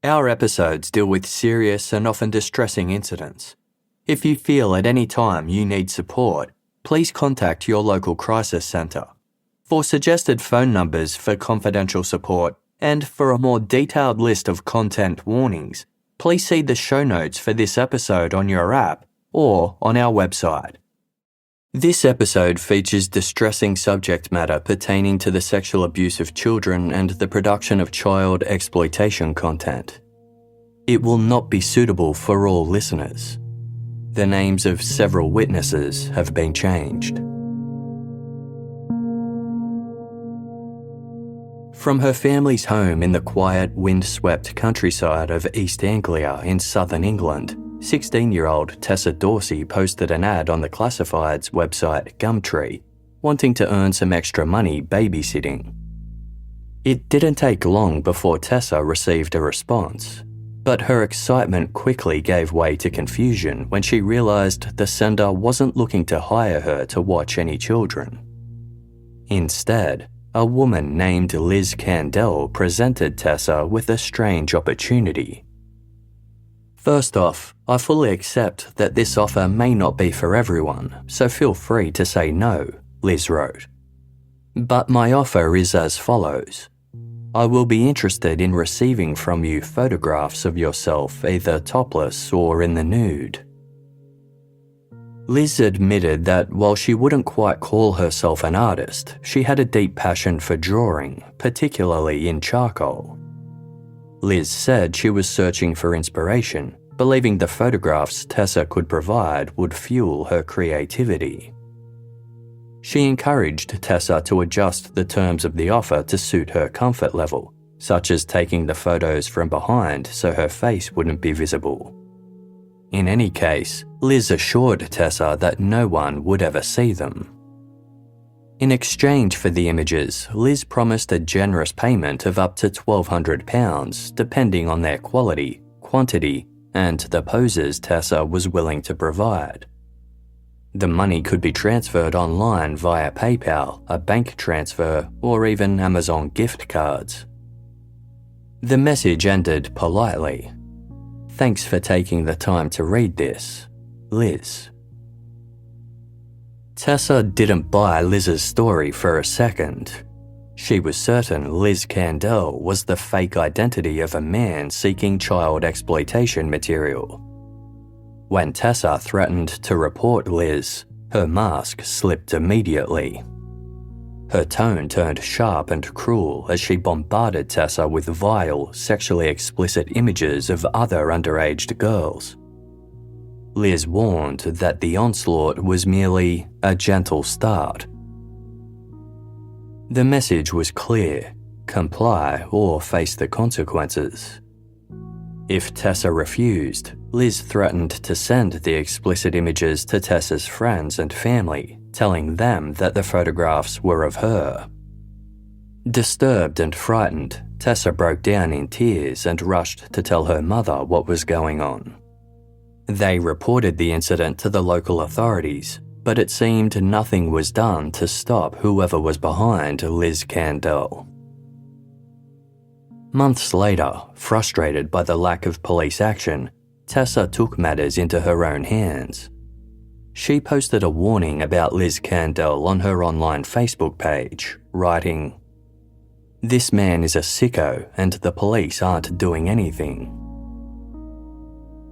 Our episodes deal with serious and often distressing incidents. If you feel at any time you need support, please contact your local crisis centre. For suggested phone numbers for confidential support and for a more detailed list of content warnings, please see the show notes for this episode on your app or on our website. This episode features distressing subject matter pertaining to the sexual abuse of children and the production of child exploitation content. It will not be suitable for all listeners. The names of several witnesses have been changed. From her family's home in the quiet, wind-swept countryside of East Anglia in southern England, 16-year-old Tessa Dorsy posted an ad on the classifieds website Gumtree, wanting to earn some extra money babysitting. It didn't take long before Tessa received a response, but her excitement quickly gave way to confusion when she realised the sender wasn't looking to hire her to watch any children. Instead, a woman named Liz Candell presented Tessa with a strange opportunity. First off, I fully accept that this offer may not be for everyone, so feel free to say no, Liz wrote. But my offer is as follows. I will be interested in receiving from you photographs of yourself either topless or in the nude. Liz admitted that while she wouldn't quite call herself an artist, she had a deep passion for drawing, particularly in charcoal. Liz said she was searching for inspiration, believing the photographs Tessa could provide would fuel her creativity. She encouraged Tessa to adjust the terms of the offer to suit her comfort level, such as taking the photos from behind so her face wouldn't be visible. In any case, Liz assured Tessa that no one would ever see them. In exchange for the images, Liz promised a generous payment of up to £1,200 depending on their quality, quantity, and the poses Tessa was willing to provide. The money could be transferred online via PayPal, a bank transfer, or even Amazon gift cards. The message ended politely. Thanks for taking the time to read this, Liz. Tessa didn't buy Liz's story for a second. She was certain Liz Candell was the fake identity of a man seeking child exploitation material. When Tessa threatened to report Liz, her mask slipped immediately. Her tone turned sharp and cruel as she bombarded Tessa with vile, sexually explicit images of other underage girls. Liz warned that the onslaught was merely a gentle start. The message was clear: comply or face the consequences. If Tessa refused, Liz threatened to send the explicit images to Tessa's friends and family, telling them that the photographs were of her. Disturbed and frightened, Tessa broke down in tears and rushed to tell her mother what was going on. They reported the incident to the local authorities, but it seemed nothing was done to stop whoever was behind Liz Candell. Months later, frustrated by the lack of police action, Tessa took matters into her own hands. She posted a warning about Liz Candell on her online Facebook page, writing, "This man is a sicko and the police aren't doing anything."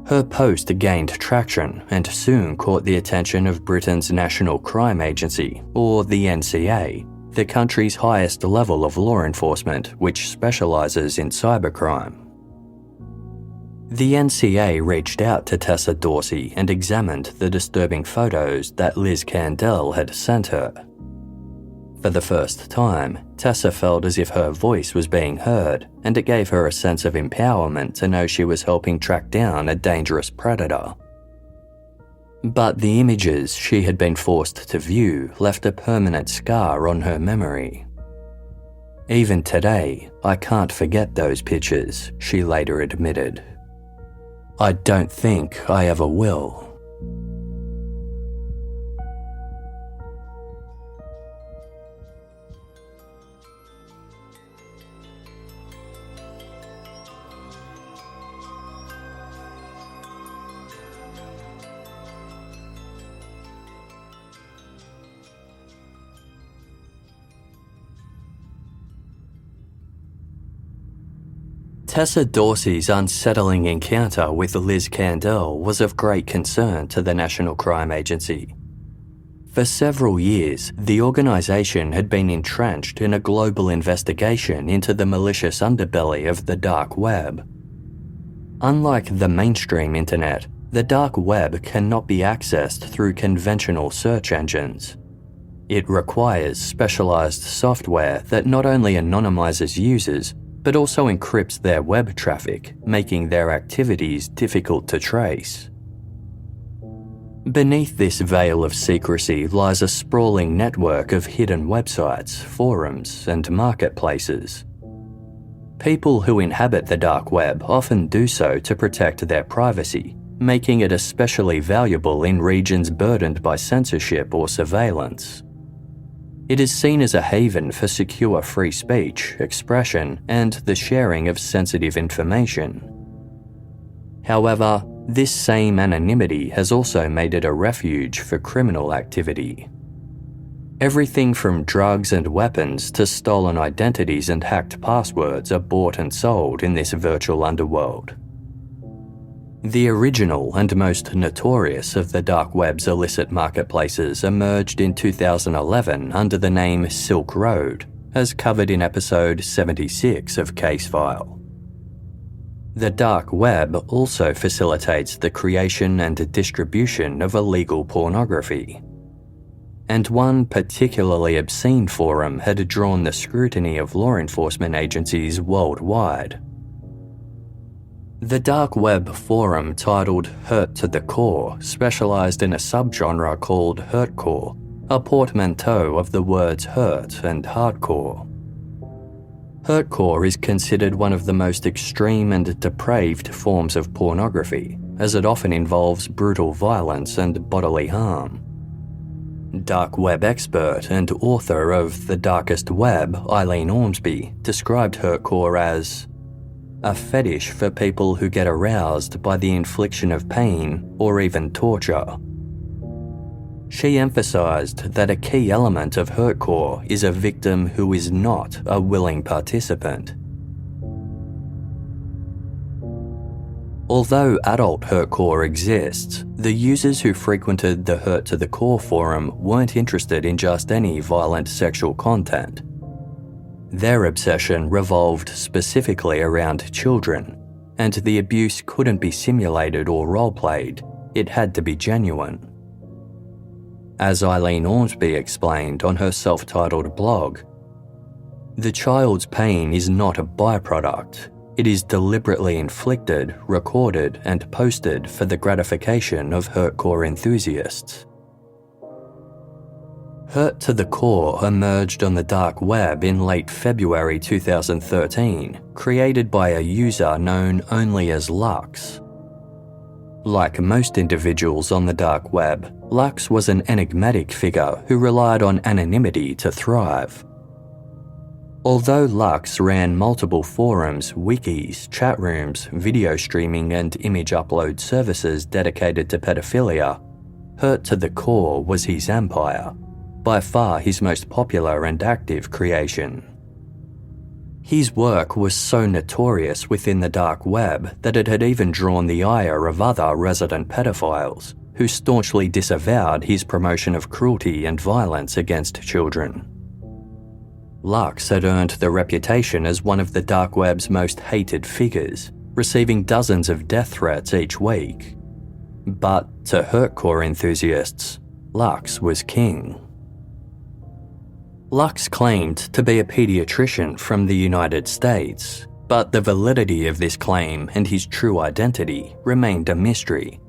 Her post gained traction and soon caught the attention of Britain's National Crime Agency, or the NCA, the country's highest level of law enforcement which specialises in cybercrime. The NCA reached out to Tessa Dorsy and examined the disturbing photos that Liz Candell had sent her. For the first time, Tessa felt as if her voice was being heard, and it gave her a sense of empowerment to know she was helping track down a dangerous predator. But the images she had been forced to view left a permanent scar on her memory. "Even today, I can't forget those pictures," she later admitted. "I don't think I ever will." Tessa Dorsy's unsettling encounter with Liz Kandel was of great concern to the National Crime Agency. For several years, the organisation had been entrenched in a global investigation into the malicious underbelly of the dark web. Unlike the mainstream internet, the dark web cannot be accessed through conventional search engines. It requires specialised software that not only anonymises users, but also encrypts their web traffic, making their activities difficult to trace. Beneath this veil of secrecy lies a sprawling network of hidden websites, forums, and marketplaces. People who inhabit the dark web often do so to protect their privacy, making it especially valuable in regions burdened by censorship or surveillance. It is seen as a haven for secure free speech, expression, and the sharing of sensitive information. However, this same anonymity has also made it a refuge for criminal activity. Everything from drugs and weapons to stolen identities and hacked passwords are bought and sold in this virtual underworld. The original and most notorious of the dark web's illicit marketplaces emerged in 2011 under the name Silk Road, as covered in episode 76 of Case File. The dark web also facilitates the creation and distribution of illegal pornography. And one particularly obscene forum had drawn the scrutiny of law enforcement agencies worldwide. The dark web forum titled Hurt to the Core specialised in a subgenre called hurtcore, a portmanteau of the words hurt and hardcore. Hurtcore is considered one of the most extreme and depraved forms of pornography, as it often involves brutal violence and bodily harm. Dark web expert and author of The Darkest Web, Eileen Ormsby, described hurtcore as a fetish for people who get aroused by the infliction of pain or even torture. She emphasised that a key element of hurtcore is a victim who is not a willing participant. Although adult hurtcore exists, the users who frequented the Hurt to the Core forum weren't interested in just any violent sexual content. Their obsession revolved specifically around children, and the abuse couldn't be simulated or role-played, it had to be genuine. As Eileen Ormsby explained on her self-titled blog, the child's pain is not a byproduct. It is deliberately inflicted, recorded, and posted for the gratification of hurtcore enthusiasts. Hurt to the Core emerged on the dark web in late February 2013, created by a user known only as Lux. Like most individuals on the dark web, Lux was an enigmatic figure who relied on anonymity to thrive. Although Lux ran multiple forums, wikis, chat rooms, video streaming, and image upload services dedicated to pedophilia, Hurt to the Core was his empire, by far his most popular and active creation. His work was so notorious within the dark web that it had even drawn the ire of other resident pedophiles, who staunchly disavowed his promotion of cruelty and violence against children. Lux had earned the reputation as one of the dark web's most hated figures, receiving dozens of death threats each week. But to hurtcore enthusiasts, Lux was king. Lux claimed to be a paediatrician from the United States, but the validity of this claim and his true identity remained a mystery.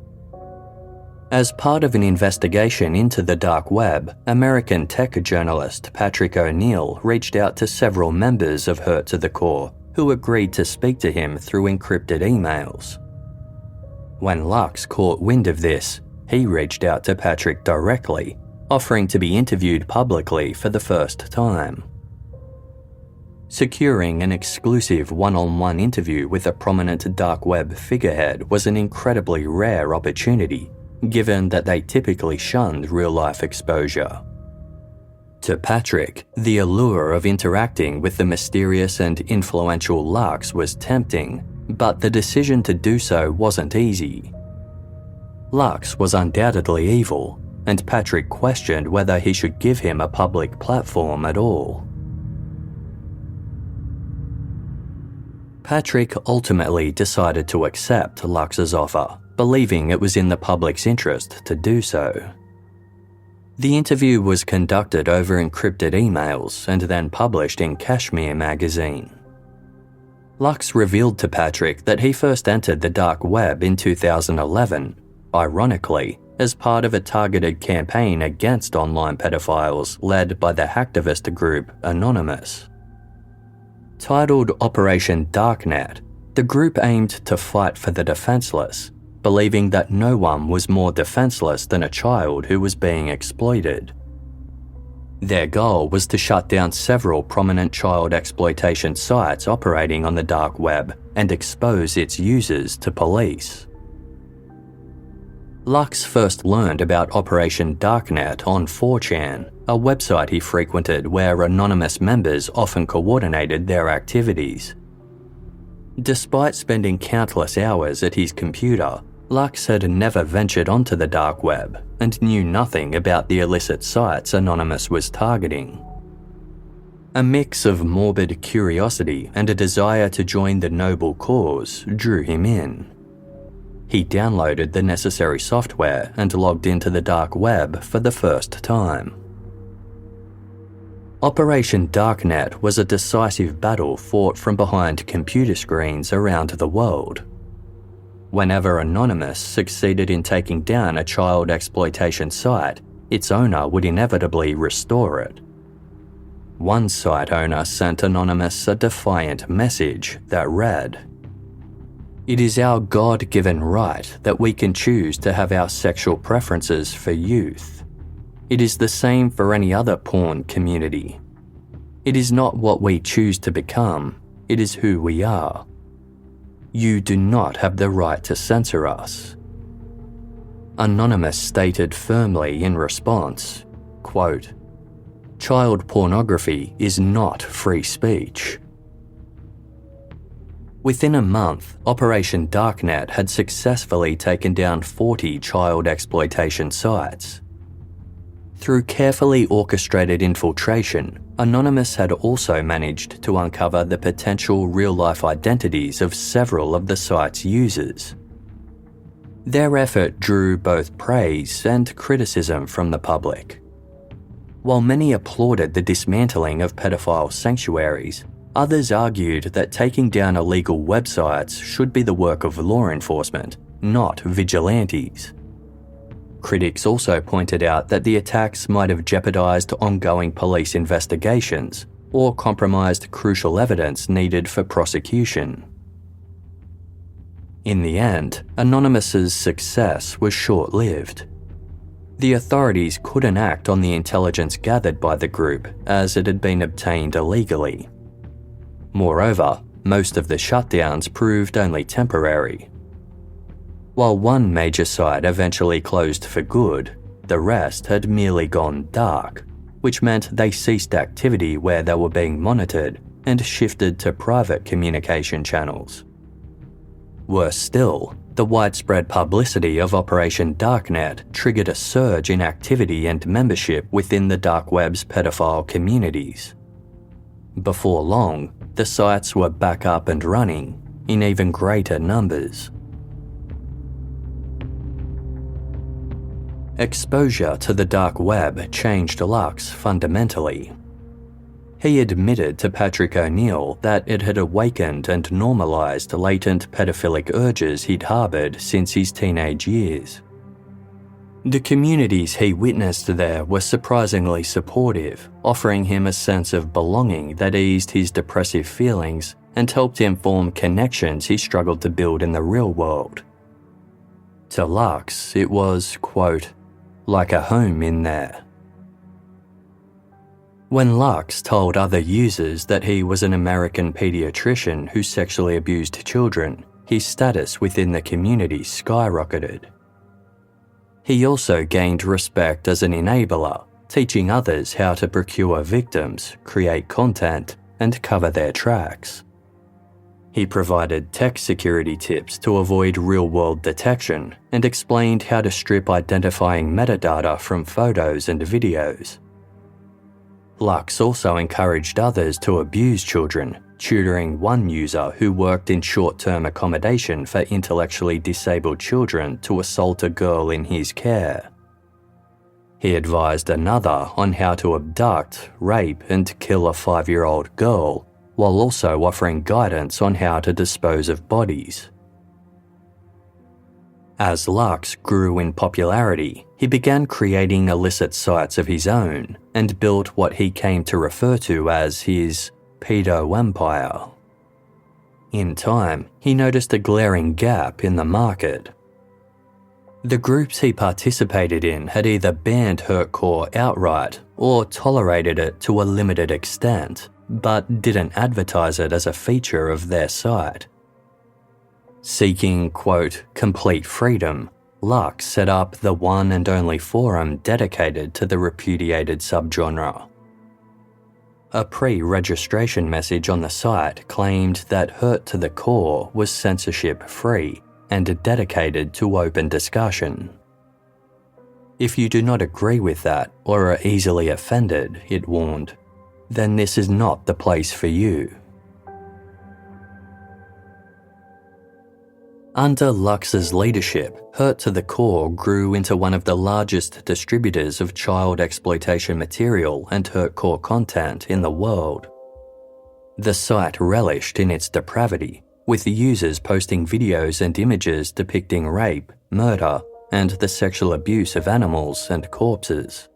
As part of an investigation into the dark web, American tech journalist Patrick O'Neill reached out to several members of Hurt to the Core who agreed to speak to him through encrypted emails. When Lux caught wind of this, he reached out to Patrick directly, offering to be interviewed publicly for the first time. Securing an exclusive one-on-one interview with a prominent dark web figurehead was an incredibly rare opportunity, given that they typically shunned real-life exposure. To Patrick, the allure of interacting with the mysterious and influential Lux was tempting, but the decision to do so wasn't easy. Lux was undoubtedly evil, and Patrick questioned whether he should give him a public platform at all. Patrick ultimately decided to accept Lux's offer, believing it was in the public's interest to do so. The interview was conducted over encrypted emails and then published in Kashmir magazine. Lux revealed to Patrick that he first entered the dark web in 2011, ironically, as part of a targeted campaign against online pedophiles led by the hacktivist group Anonymous. Titled Operation Darknet, the group aimed to fight for the defenseless, believing that no one was more defenseless than a child who was being exploited. Their goal was to shut down several prominent child exploitation sites operating on the dark web and expose its users to police. Lux first learned about Operation Darknet on 4chan, a website he frequented where anonymous members often coordinated their activities. Despite spending countless hours at his computer, Lux had never ventured onto the dark web and knew nothing about the illicit sites Anonymous was targeting. A mix of morbid curiosity and a desire to join the noble cause drew him in. He downloaded the necessary software and logged into the dark web for the first time. Operation Darknet was a decisive battle fought from behind computer screens around the world. Whenever Anonymous succeeded in taking down a child exploitation site, its owner would inevitably restore it. One site owner sent Anonymous a defiant message that read, "It is our God-given right that we can choose to have our sexual preferences for youth. It is the same for any other porn community. It is not what we choose to become, it is who we are. You do not have the right to censor us." Anonymous stated firmly in response, quote, "Child pornography is not free speech." Within a month, Operation Darknet had successfully taken down 40 child exploitation sites. Through carefully orchestrated infiltration, Anonymous had also managed to uncover the potential real-life identities of several of the site's users. Their effort drew both praise and criticism from the public. While many applauded the dismantling of pedophile sanctuaries, others argued that taking down illegal websites should be the work of law enforcement, not vigilantes. Critics also pointed out that the attacks might have jeopardized ongoing police investigations or compromised crucial evidence needed for prosecution. In the end, Anonymous's success was short-lived. The authorities couldn't act on the intelligence gathered by the group as it had been obtained illegally. Moreover, most of the shutdowns proved only temporary. While one major site eventually closed for good, the rest had merely gone dark, which meant they ceased activity where they were being monitored and shifted to private communication channels. Worse still, the widespread publicity of Operation Darknet triggered a surge in activity and membership within the dark web's pedophile communities. Before long, the sites were back up and running in even greater numbers. Exposure to the dark web changed Lux fundamentally. He admitted to Patrick O'Neill that it had awakened and normalised latent pedophilic urges he'd harboured since his teenage years. The communities he witnessed there were surprisingly supportive, offering him a sense of belonging that eased his depressive feelings and helped him form connections he struggled to build in the real world. To Lux, it was, quote, like a home in there. When Lux told other users that he was an American pediatrician who sexually abused children, his status within the community skyrocketed. He also gained respect as an enabler, teaching others how to procure victims, create content, and cover their tracks. He provided tech security tips to avoid real-world detection and explained how to strip identifying metadata from photos and videos. Lux also encouraged others to abuse children, tutoring one user who worked in short-term accommodation for intellectually disabled children to assault a girl in his care. He advised another on how to abduct, rape, and kill a 5-year-old girl, while also offering guidance on how to dispose of bodies. As Lux grew in popularity, he began creating illicit sites of his own and built what he came to refer to as his pedo empire. In time, he noticed a glaring gap in the market. The groups he participated in had either banned hurtcore outright or tolerated it to a limited extent, but didn't advertise it as a feature of their site. Seeking, quote, complete freedom, Lux set up the one and only forum dedicated to the repudiated subgenre. A pre-registration message on the site claimed that Hurt to the Core was censorship-free and dedicated to open discussion. If you do not agree with that or are easily offended, it warned, then this is not the place for you. Under Lux's leadership, Hurt to the Core grew into one of the largest distributors of child exploitation material and hurtcore content in the world. The site relished in its depravity, with users posting videos and images depicting rape, murder, and the sexual abuse of animals and corpses.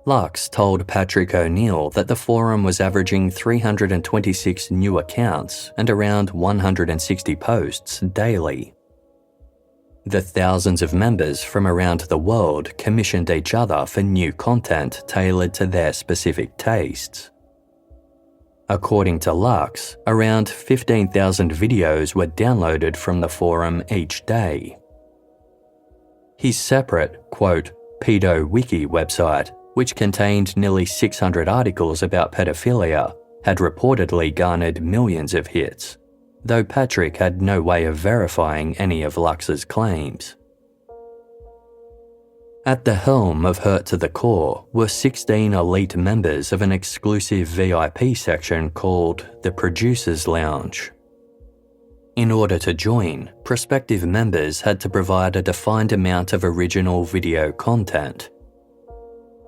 Lux told Patrick O'Neill that the forum was averaging 326 new accounts and around 160 posts daily. The thousands of members from around the world commissioned each other for new content tailored to their specific tastes. According to Lux, around 15,000 videos were downloaded from the forum each day. His separate, quote, pedo wiki website, which contained nearly 600 articles about pedophilia, had reportedly garnered millions of hits, though Patrick had no way of verifying any of Lux's claims. At the helm of Hurt to the Core were 16 elite members of an exclusive VIP section called the Producers Lounge. In order to join, prospective members had to provide a defined amount of original video content.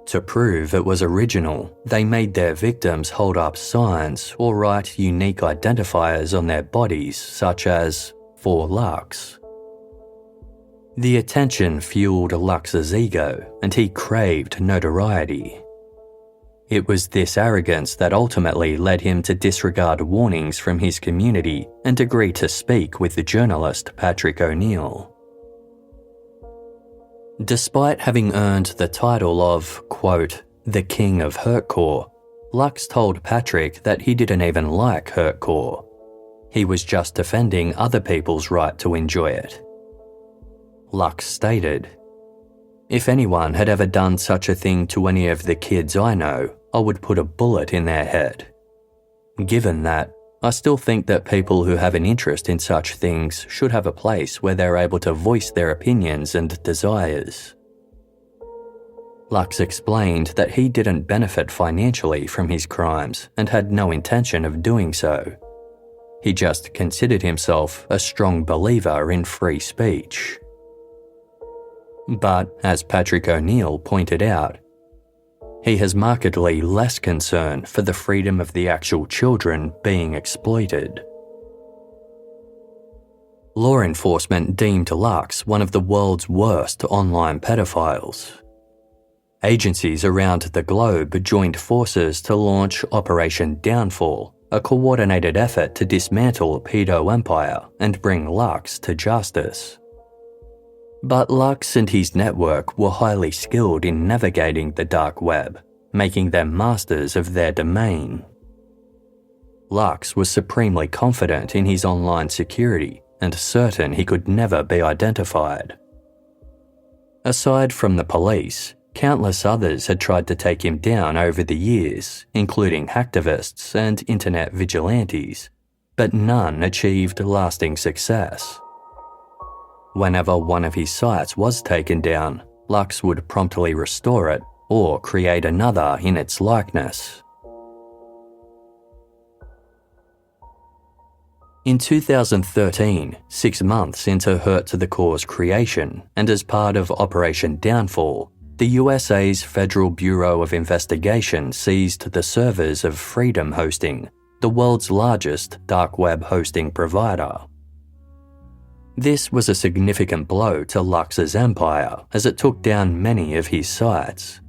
To prove it was original, they made their victims hold up signs or write unique identifiers on their bodies, such as, for Lux. The attention fueled Lux's ego, and he craved notoriety. It was this arrogance that ultimately led him to disregard warnings from his community and agree to speak with the journalist Patrick O'Neill. Despite having earned the title of, quote, the king of hurtcore, Lux told Patrick that he didn't even like hurtcore. He was just defending other people's right to enjoy it. Lux stated, if anyone had ever done such a thing to any of the kids I know, I would put a bullet in their head. Given that, I still think that people who have an interest in such things should have a place where they're able to voice their opinions and desires. Lux explained that he didn't benefit financially from his crimes and had no intention of doing so. He just considered himself a strong believer in free speech. But, as Patrick O'Neill pointed out, he has markedly less concern for the freedom of the actual children being exploited. Law enforcement deemed Lux one of the world's worst online pedophiles. Agencies around the globe joined forces to launch Operation Downfall, a coordinated effort to dismantle pedo empire and bring Lux to justice. But Lux and his network were highly skilled in navigating the dark web, making them masters of their domain. Lux was supremely confident in his online security and certain he could never be identified. Aside from the police, Countless others had tried to take him down over the years, including hacktivists and internet vigilantes, but none achieved lasting success. Whenever one of his sites was taken down, Lux would promptly restore it or create another in its likeness. In 2013, 6 months into Hurt to the Core's creation and as part of Operation Downfall, the USA's Federal Bureau of Investigation seized the servers of Freedom Hosting, the world's largest dark web hosting provider. This was a significant blow to Lux's empire as it took down many of his sites.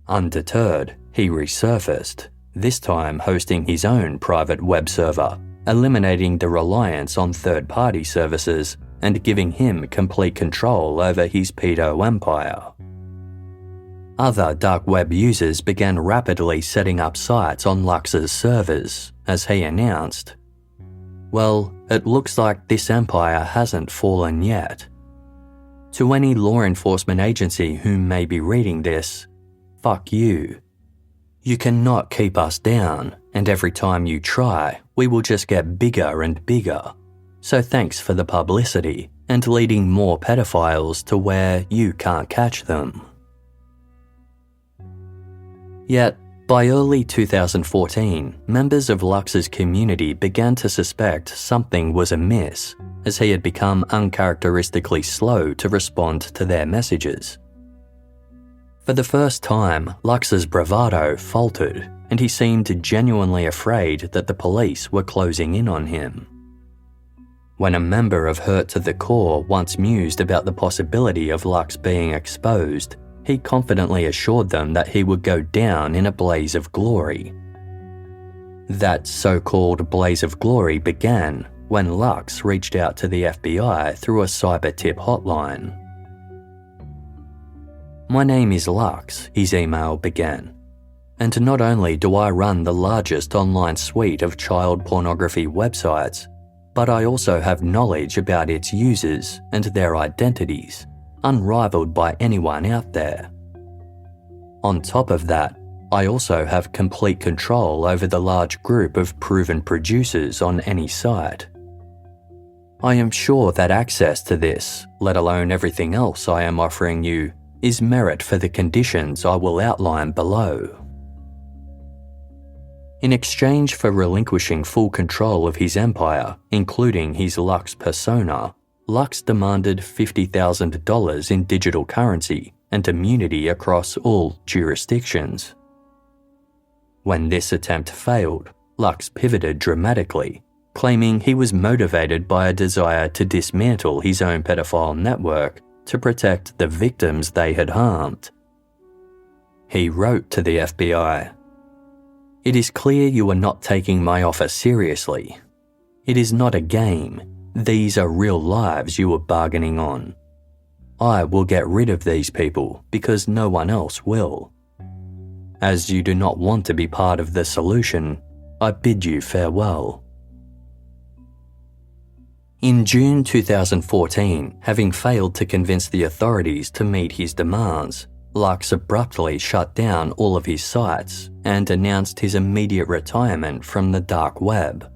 Undeterred, he resurfaced, this time hosting his own private web server, eliminating the reliance on third-party services and giving him complete control over his pedo empire. Other dark web users began rapidly setting up sites on Lux's servers, as he announced, "Well, it looks like this empire hasn't fallen yet." To any law enforcement agency who may be reading this, fuck you. You cannot keep us down, and every time you try, we will just get bigger and bigger. So thanks for the publicity and leading more pedophiles to where you can't catch them. Yet, by early 2014, members of Lux's community began to suspect something was amiss, as he had become uncharacteristically slow to respond to their messages. For the first time, Lux's bravado faltered, and he seemed genuinely afraid that the police were closing in on him. When a member of Hurt to the Core once mused about the possibility of Lux being exposed, he confidently assured them that he would go down in a blaze of glory. That so-called blaze of glory began when Lux reached out to the FBI through a cyber tip hotline. "My name is Lux," his email began, "and not only do I run the largest online suite of child pornography websites, but I also have knowledge about its users and their identities, unrivaled by anyone out there. On top of that, I also have complete control over the large group of proven producers on any site. I am sure that access to this, let alone everything else I am offering you, is merit for the conditions I will outline below." In exchange for relinquishing full control of his empire, including his Lux persona, Lux demanded $50,000 in digital currency and immunity across all jurisdictions. When this attempt failed, Lux pivoted dramatically, claiming he was motivated by a desire to dismantle his own pedophile network to protect the victims they had harmed. He wrote to the FBI, "It is clear you are not taking my offer seriously. It is not a game. These are real lives you are bargaining on. I will get rid of these people because no one else will. As you do not want to be part of the solution, I bid you farewell." In June 2014, having failed to convince the authorities to meet his demands, Lux abruptly shut down all of his sites and announced his immediate retirement from the dark web.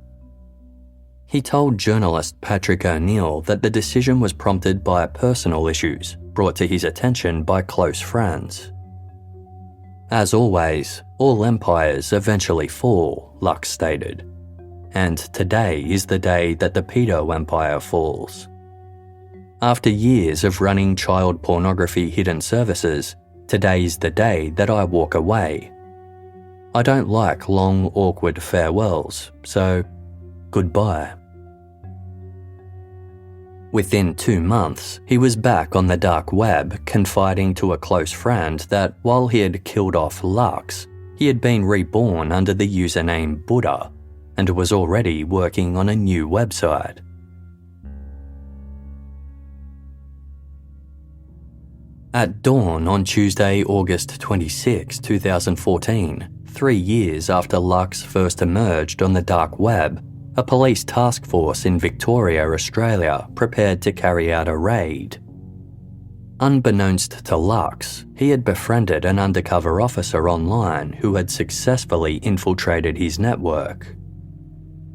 He told journalist Patrick O'Neill that the decision was prompted by personal issues brought to his attention by close friends. "As always, all empires eventually fall," Lux stated. "And today is the day that the pedo empire falls. After years of running child pornography hidden services, today is the day that I walk away. I don't like long, awkward farewells, so goodbye." Within 2 months, he was back on the dark web, confiding to a close friend that while he had killed off Lux, he had been reborn under the username Buddha and was already working on a new website. At dawn on Tuesday, August 26, 2014, 3 years after Lux first emerged on the dark web, a police task force in Victoria, Australia, prepared to carry out a raid. Unbeknownst to Lux, he had befriended an undercover officer online who had successfully infiltrated his network.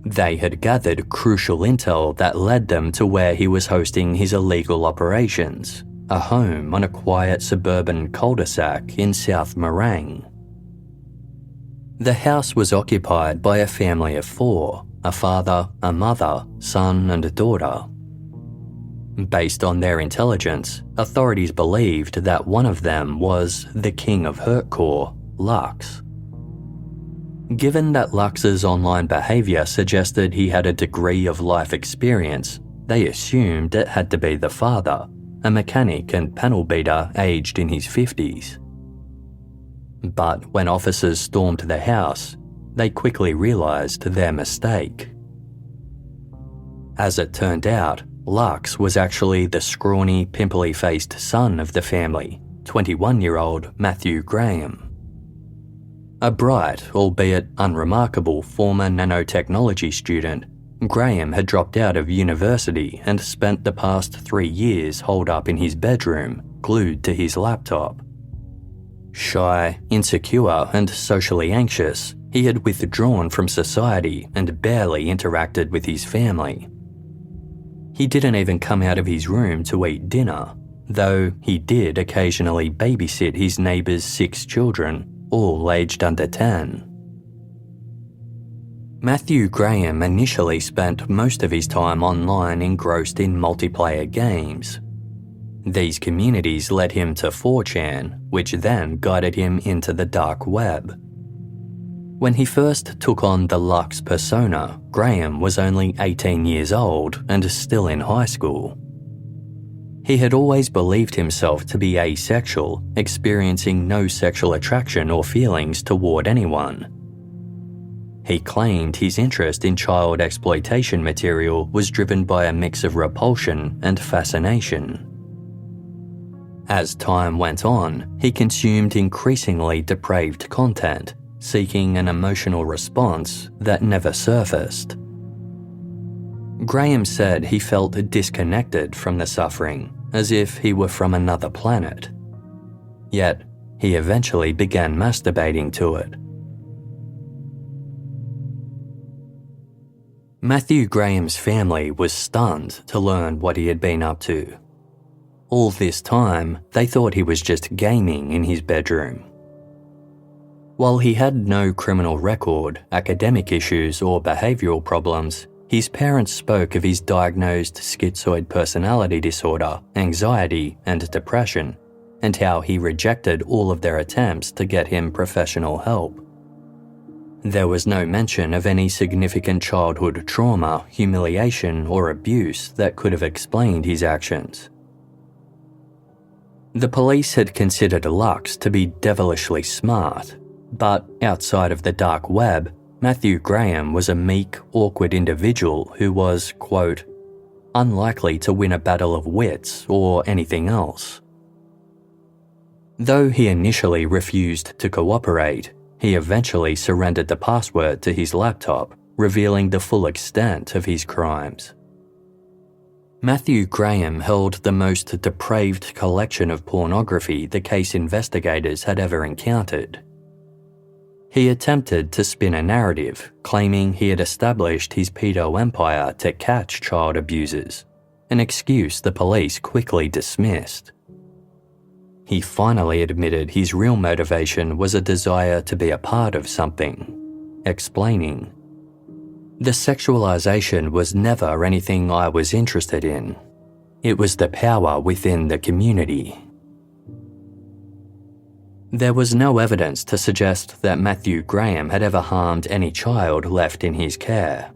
They had gathered crucial intel that led them to where he was hosting his illegal operations, a home on a quiet suburban cul-de-sac in South Morang. The house was occupied by a family of 4, a father, a mother, son and a daughter. Based on their intelligence, authorities believed that one of them was the king of Hurtcore, Lux. Given that Lux's online behaviour suggested he had a degree of life experience, they assumed it had to be the father, a mechanic and panel beater aged in his 50s. But when officers stormed the house, they quickly realised their mistake. As it turned out, Lux was actually the scrawny, pimply-faced son of the family, 21-year-old Matthew Graham. A bright, albeit unremarkable, former nanotechnology student, Graham had dropped out of university and spent the past 3 years holed up in his bedroom, glued to his laptop. Shy, insecure, and socially anxious, he had withdrawn from society and barely interacted with his family. He didn't even come out of his room to eat dinner, though he did occasionally babysit his neighbour's 6 children, all aged under 10. Matthew Graham initially spent most of his time online engrossed in multiplayer games. These communities led him to 4chan, which then guided him into the dark web. When he first took on the Lux persona, Graham was only 18 years old and still in high school. He had always believed himself to be asexual, experiencing no sexual attraction or feelings toward anyone. He claimed his interest in child exploitation material was driven by a mix of repulsion and fascination. As time went on, he consumed increasingly depraved content, seeking an emotional response that never surfaced. Graham said he felt disconnected from the suffering, as if he were from another planet. Yet, he eventually began masturbating to it. Matthew Graham's family was stunned to learn what he had been up to. All this time, they thought he was just gaming in his bedroom. While he had no criminal record, academic issues, or behavioural problems, his parents spoke of his diagnosed schizoid personality disorder, anxiety, and depression, and how he rejected all of their attempts to get him professional help. There was no mention of any significant childhood trauma, humiliation, or abuse that could have explained his actions. The police had considered Lux to be devilishly smart, but outside of the dark web, Matthew Graham was a meek, awkward individual who was, quote, unlikely to win a battle of wits or anything else. Though he initially refused to cooperate, he eventually surrendered the password to his laptop, revealing the full extent of his crimes. Matthew Graham held the most depraved collection of pornography the case investigators had ever encountered. He attempted to spin a narrative, claiming he had established his pedo empire to catch child abusers, an excuse the police quickly dismissed. He finally admitted his real motivation was a desire to be a part of something, explaining, "The sexualization was never anything I was interested in. It was the power within the community." There was no evidence to suggest that Matthew Graham had ever harmed any child left in his care.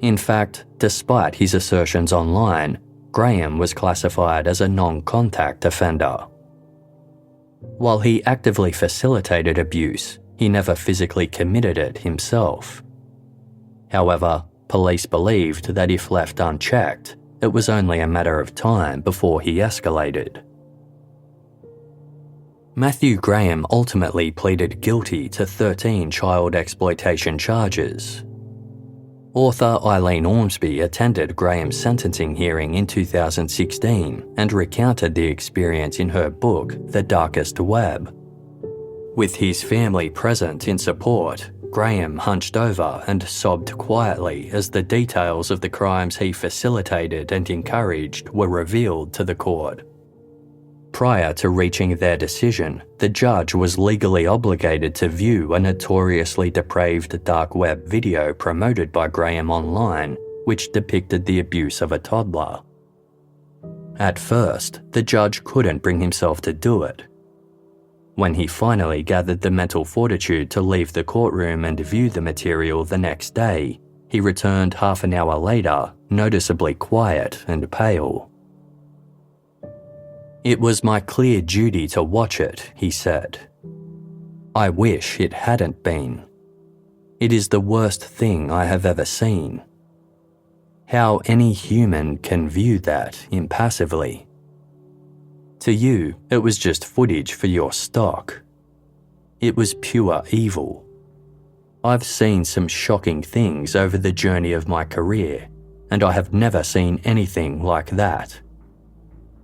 In fact, despite his assertions online, Graham was classified as a non-contact offender. While he actively facilitated abuse, he never physically committed it himself. However, police believed that if left unchecked, it was only a matter of time before he escalated. Matthew Graham ultimately pleaded guilty to 13 child exploitation charges. Author Eileen Ormsby attended Graham's sentencing hearing in 2016 and recounted the experience in her book, The Darkest Web. With his family present in support, Graham hunched over and sobbed quietly as the details of the crimes he facilitated and encouraged were revealed to the court. Prior to reaching their decision, the judge was legally obligated to view a notoriously depraved dark web video promoted by Graham online, which depicted the abuse of a toddler. At first, the judge couldn't bring himself to do it. When he finally gathered the mental fortitude to leave the courtroom and view the material the next day, he returned half an hour later, noticeably quiet and pale. "It was my clear duty to watch it," he said. "I wish it hadn't been. It is the worst thing I have ever seen. How any human can view that impassively. To you, it was just footage for your stock. It was pure evil. I've seen some shocking things over the journey of my career, and I have never seen anything like that.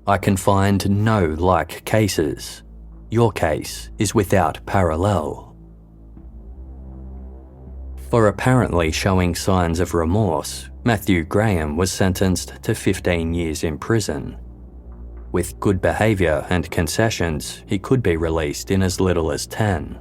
I can find no like cases. Your case is without parallel." For apparently showing signs of remorse, Matthew Graham was sentenced to 15 years in prison. With good behaviour and concessions, he could be released in as little as 10.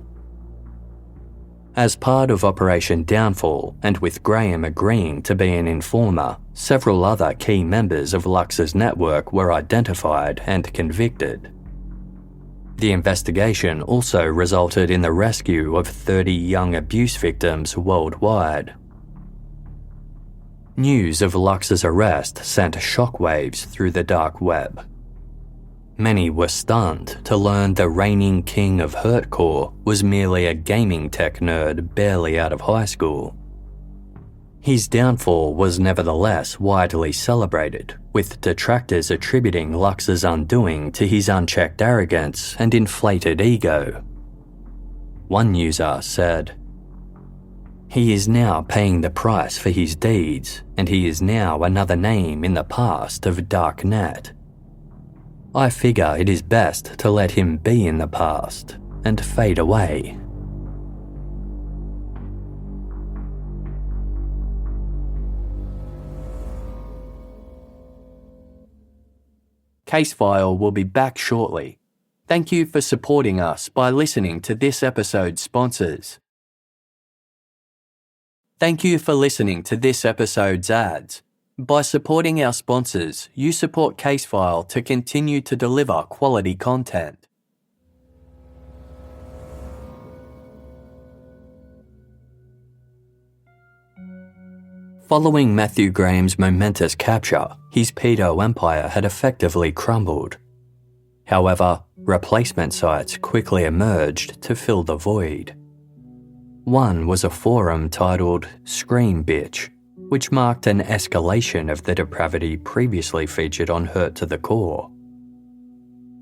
As part of Operation Downfall, and with Graham agreeing to be an informer, several other key members of Lux's network were identified and convicted. The investigation also resulted in the rescue of 30 young abuse victims worldwide. News of Lux's arrest sent shockwaves through the dark web. Many were stunned to learn the reigning king of Hurtcore was merely a gaming tech nerd barely out of high school. His downfall was nevertheless widely celebrated, with detractors attributing Lux's undoing to his unchecked arrogance and inflated ego. One user said, "He is now paying the price for his deeds, and he is now another name in the past of Darknet. I figure it is best to let him be in the past and fade away." Casefile will be back shortly. Thank you for supporting us by listening to this episode's sponsors. Thank you for listening to this episode's ads. By supporting our sponsors, you support Casefile to continue to deliver quality content. Following Matthew Graham's momentous capture, his pedo empire had effectively crumbled. However, replacement sites quickly emerged to fill the void. One was a forum titled Scream Bitch, which marked an escalation of the depravity previously featured on Hurt to the Core.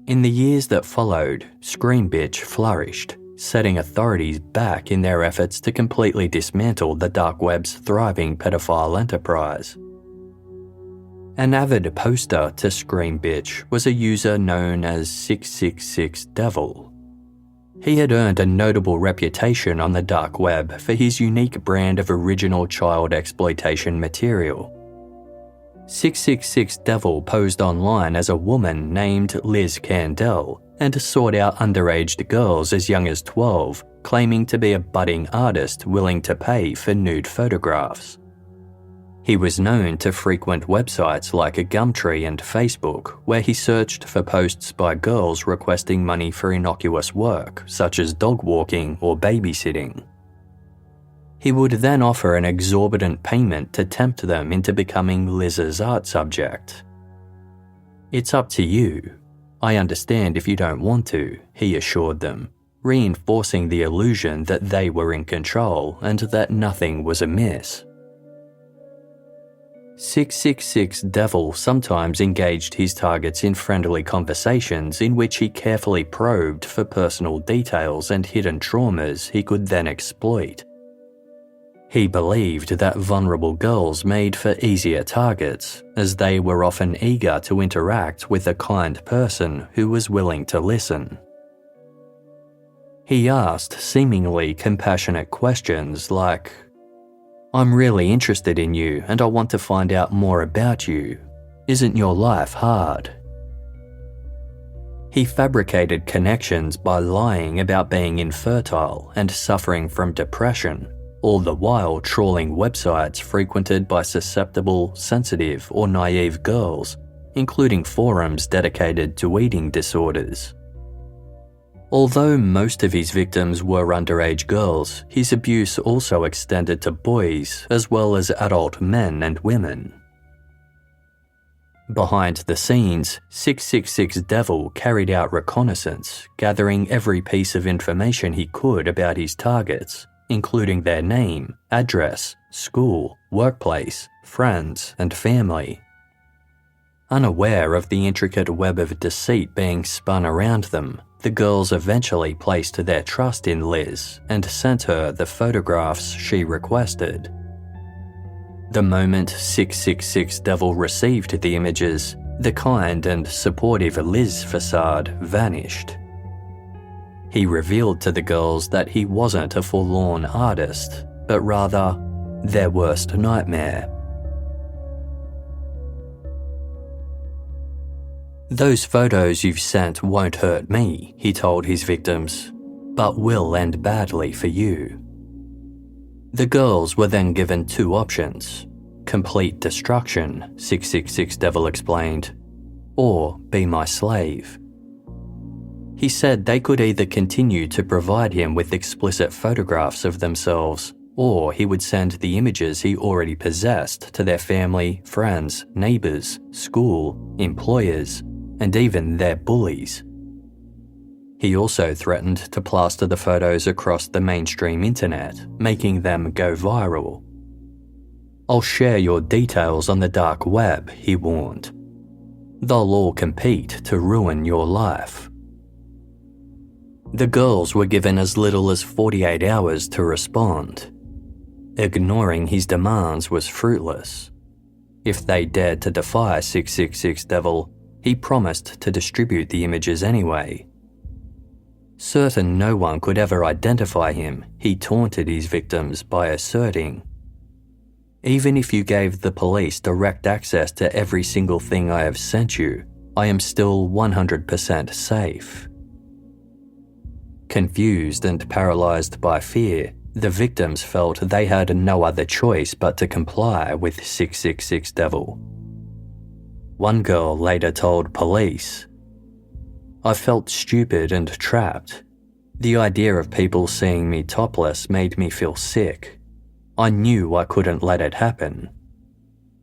In the years that followed, Scream Bitch flourished, setting authorities back in their efforts to completely dismantle the dark web's thriving pedophile enterprise. An avid poster to Scream Bitch was a user known as 666devil. He had earned a notable reputation on the dark web for his unique brand of original child exploitation material. 666devil posed online as a woman named Liz Candell and sought out underage girls as young as 12, claiming to be a budding artist willing to pay for nude photographs. He was known to frequent websites like Gumtree and Facebook, where he searched for posts by girls requesting money for innocuous work, such as dog walking or babysitting. He would then offer an exorbitant payment to tempt them into becoming Liz's art subject. "It's up to you. I understand if you don't want to," he assured them, reinforcing the illusion that they were in control and that nothing was amiss. 666devil sometimes engaged his targets in friendly conversations in which he carefully probed for personal details and hidden traumas he could then exploit. He believed that vulnerable girls made for easier targets, as they were often eager to interact with a kind person who was willing to listen. He asked seemingly compassionate questions like, "I'm really interested in you and I want to find out more about you. Isn't your life hard?" He fabricated connections by lying about being infertile and suffering from depression, all the while trawling websites frequented by susceptible, sensitive, or naive girls, including forums dedicated to eating disorders. Although most of his victims were underage girls, his abuse also extended to boys as well as adult men and women. Behind the scenes, 666 Devil carried out reconnaissance, gathering every piece of information he could about his targets, including their name, address, school, workplace, friends, and family. Unaware of the intricate web of deceit being spun around them, the girls eventually placed their trust in Liz and sent her the photographs she requested. The moment 666 Devil received the images, the kind and supportive Liz facade vanished. He revealed to the girls that he wasn't a forlorn artist, but rather their worst nightmare. "Those photos you've sent won't hurt me," he told his victims, "but will end badly for you." The girls were then given two options: complete destruction, 666 Devil explained, or be my slave. He said they could either continue to provide him with explicit photographs of themselves, or he would send the images he already possessed to their family, friends, neighbours, school, employers, and even their bullies. He also threatened to plaster the photos across the mainstream internet, making them go viral. "I'll share your details on the dark web," he warned. "They'll all compete to ruin your life." The girls were given as little as 48 hours to respond. Ignoring his demands was fruitless. If they dared to defy 666 Devil, he promised to distribute the images anyway. Certain no one could ever identify him, he taunted his victims by asserting, "Even if you gave the police direct access to every single thing I have sent you, I am still 100% safe." Confused and paralysed by fear, the victims felt they had no other choice but to comply with 666 Devil. One girl later told police, "I felt stupid and trapped. The idea of people seeing me topless made me feel sick. I knew I couldn't let it happen.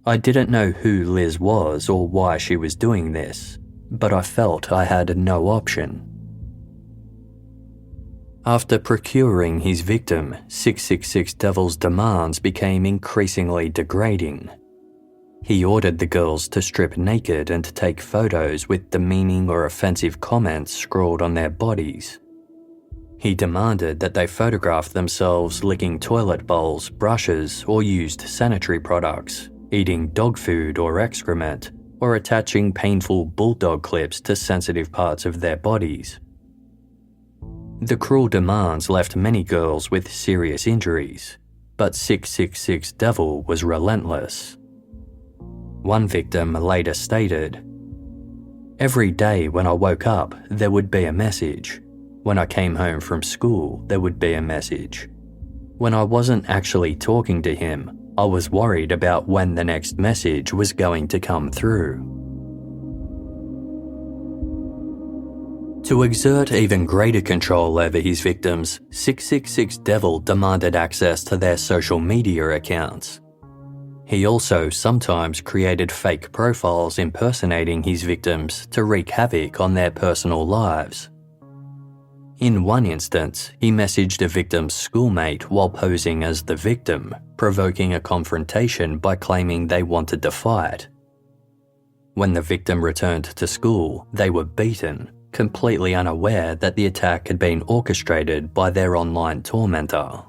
I didn't know who Liz was or why she was doing this, but I felt I had no option." After procuring his victim, 666 Devil's demands became increasingly degrading. He ordered the girls to strip naked and take photos with demeaning or offensive comments scrawled on their bodies. He demanded that they photograph themselves licking toilet bowls, brushes, or used sanitary products, eating dog food or excrement, or attaching painful bulldog clips to sensitive parts of their bodies. The cruel demands left many girls with serious injuries, but 666 Devil was relentless. One victim later stated, "Every day when I woke up, there would be a message. When I came home from school, there would be a message. When I wasn't actually talking to him, I was worried about when the next message was going to come through." To exert even greater control over his victims, 666 Devil demanded access to their social media accounts. He also sometimes created fake profiles impersonating his victims to wreak havoc on their personal lives. In one instance, he messaged a victim's schoolmate while posing as the victim, provoking a confrontation by claiming they wanted to fight. When the victim returned to school, they were beaten, completely unaware that the attack had been orchestrated by their online tormentor.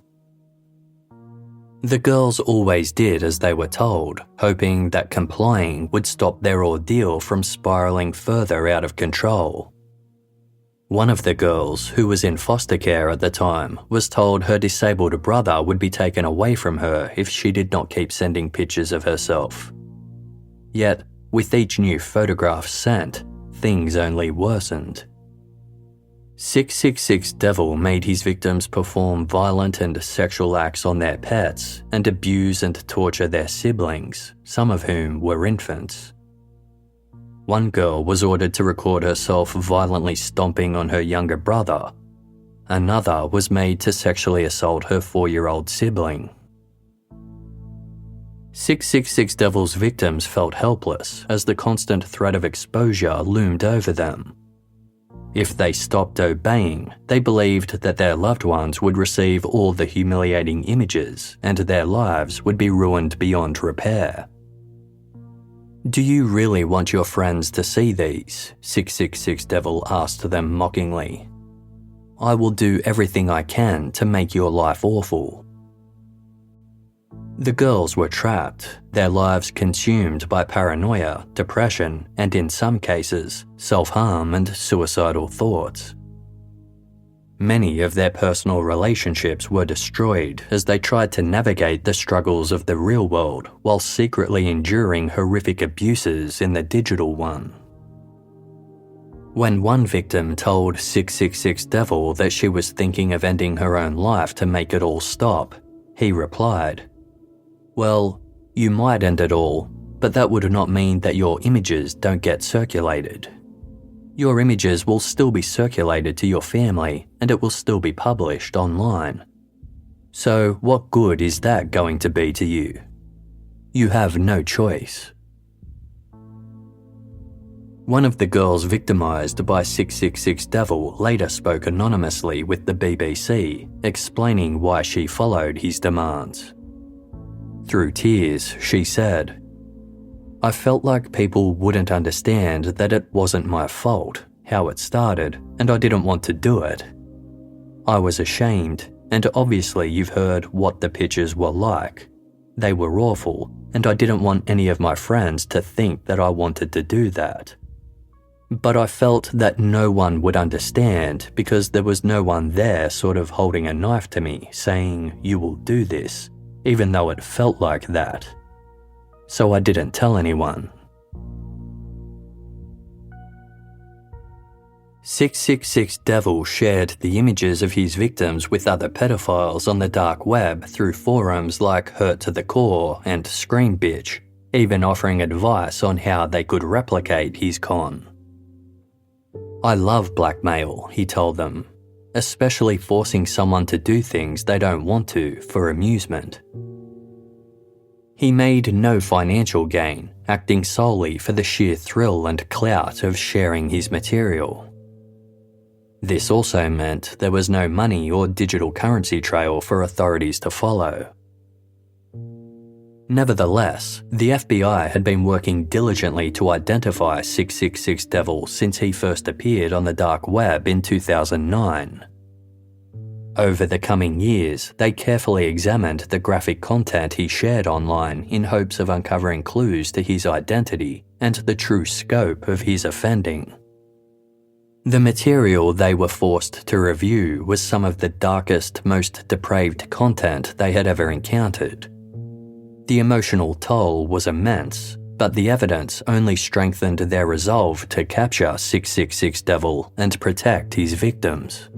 The girls always did as they were told, hoping that complying would stop their ordeal from spiralling further out of control. One of the girls, who was in foster care at the time, was told her disabled brother would be taken away from her if she did not keep sending pictures of herself. Yet, with each new photograph sent, things only worsened. 666 Devil made his victims perform violent and sexual acts on their pets and abuse and torture their siblings, some of whom were infants. One girl was ordered to record herself violently stomping on her younger brother. Another was made to sexually assault her 4-year-old sibling. 666 Devil's victims felt helpless as the constant threat of exposure loomed over them. If they stopped obeying, they believed that their loved ones would receive all the humiliating images and their lives would be ruined beyond repair. "Do you really want your friends to see these?" 666 Devil asked them mockingly. "I will do everything I can to make your life awful." The girls were trapped, their lives consumed by paranoia, depression, and in some cases, self-harm and suicidal thoughts. Many of their personal relationships were destroyed as they tried to navigate the struggles of the real world while secretly enduring horrific abuses in the digital one. When one victim told 666 Devil that she was thinking of ending her own life to make it all stop, he replied, "Well, you might end it all, but that would not mean that your images don't get circulated. Your images will still be circulated to your family and it will still be published online. So what good is that going to be to you? You have no choice." One of the girls victimised by 666 Devil later spoke anonymously with the BBC, explaining why she followed his demands. Through tears, she said, "I felt like people wouldn't understand that it wasn't my fault, how it started, and I didn't want to do it. I was ashamed, and obviously you've heard what the pictures were like. They were awful, and I didn't want any of my friends to think that I wanted to do that. But I felt that no one would understand because there was no one there sort of holding a knife to me saying, 'You will do this,' even though it felt like that. So I didn't tell anyone." 666 Devil shared the images of his victims with other pedophiles on the dark web through forums like Hurt to the Core and Scream Bitch, even offering advice on how they could replicate his con. "I love blackmail," he told them, "especially forcing someone to do things they don't want to for amusement." He made no financial gain, acting solely for the sheer thrill and clout of sharing his material. This also meant there was no money or digital currency trail for authorities to follow. Nevertheless, the FBI had been working diligently to identify 666 Devil since he first appeared on the dark web in 2009. Over the coming years, they carefully examined the graphic content he shared online in hopes of uncovering clues to his identity and the true scope of his offending. The material they were forced to review was some of the darkest, most depraved content they had ever encountered. The emotional toll was immense, but the evidence only strengthened their resolve to capture 666 Devil and protect his victims.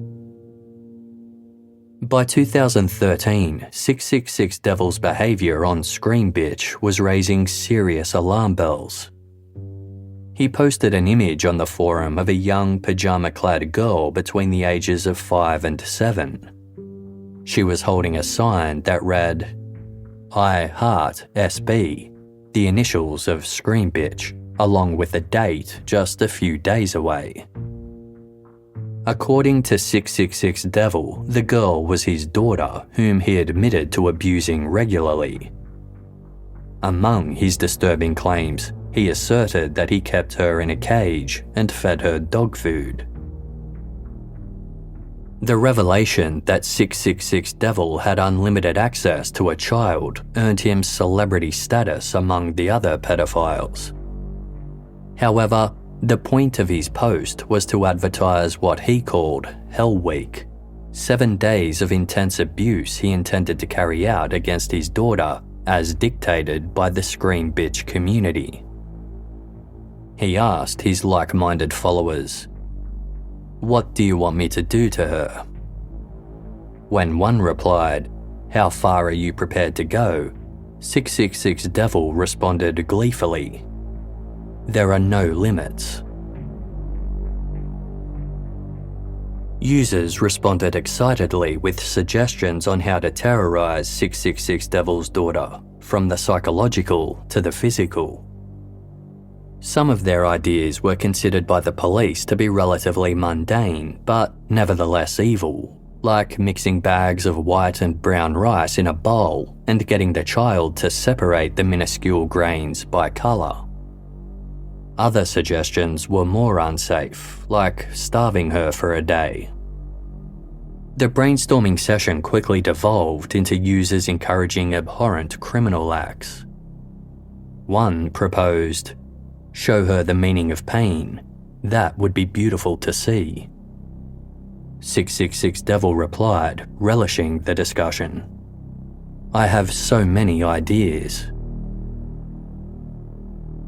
By 2013, 666 Devil's behaviour on Scream Bitch was raising serious alarm bells. He posted an image on the forum of a young pyjama-clad girl between the ages of 5 and 7. She was holding a sign that read, "I Heart SB," the initials of Scream Bitch, along with a date just a few days away. According to 666 Devil, the girl was his daughter, whom he admitted to abusing regularly. Among his disturbing claims, he asserted that he kept her in a cage and fed her dog food. The revelation that 666 Devil had unlimited access to a child earned him celebrity status among the other pedophiles. However, the point of his post was to advertise what he called Hell Week, 7 days of intense abuse he intended to carry out against his daughter as dictated by the Scream Bitch community. He asked his like-minded followers, "What do you want me to do to her?" When one replied, "How far are you prepared to go?" 666 Devil responded gleefully, "There are no limits." Users responded excitedly with suggestions on how to terrorize 666 Devil's daughter, from the psychological to the physical. Some of their ideas were considered by the police to be relatively mundane, but nevertheless evil, like mixing bags of white and brown rice in a bowl and getting the child to separate the minuscule grains by colour. Other suggestions were more unsafe, like starving her for a day. The brainstorming session quickly devolved into users encouraging abhorrent criminal acts. One proposed, "Show her the meaning of pain. That would be beautiful to see." 666 Devil replied, relishing the discussion, "I have so many ideas."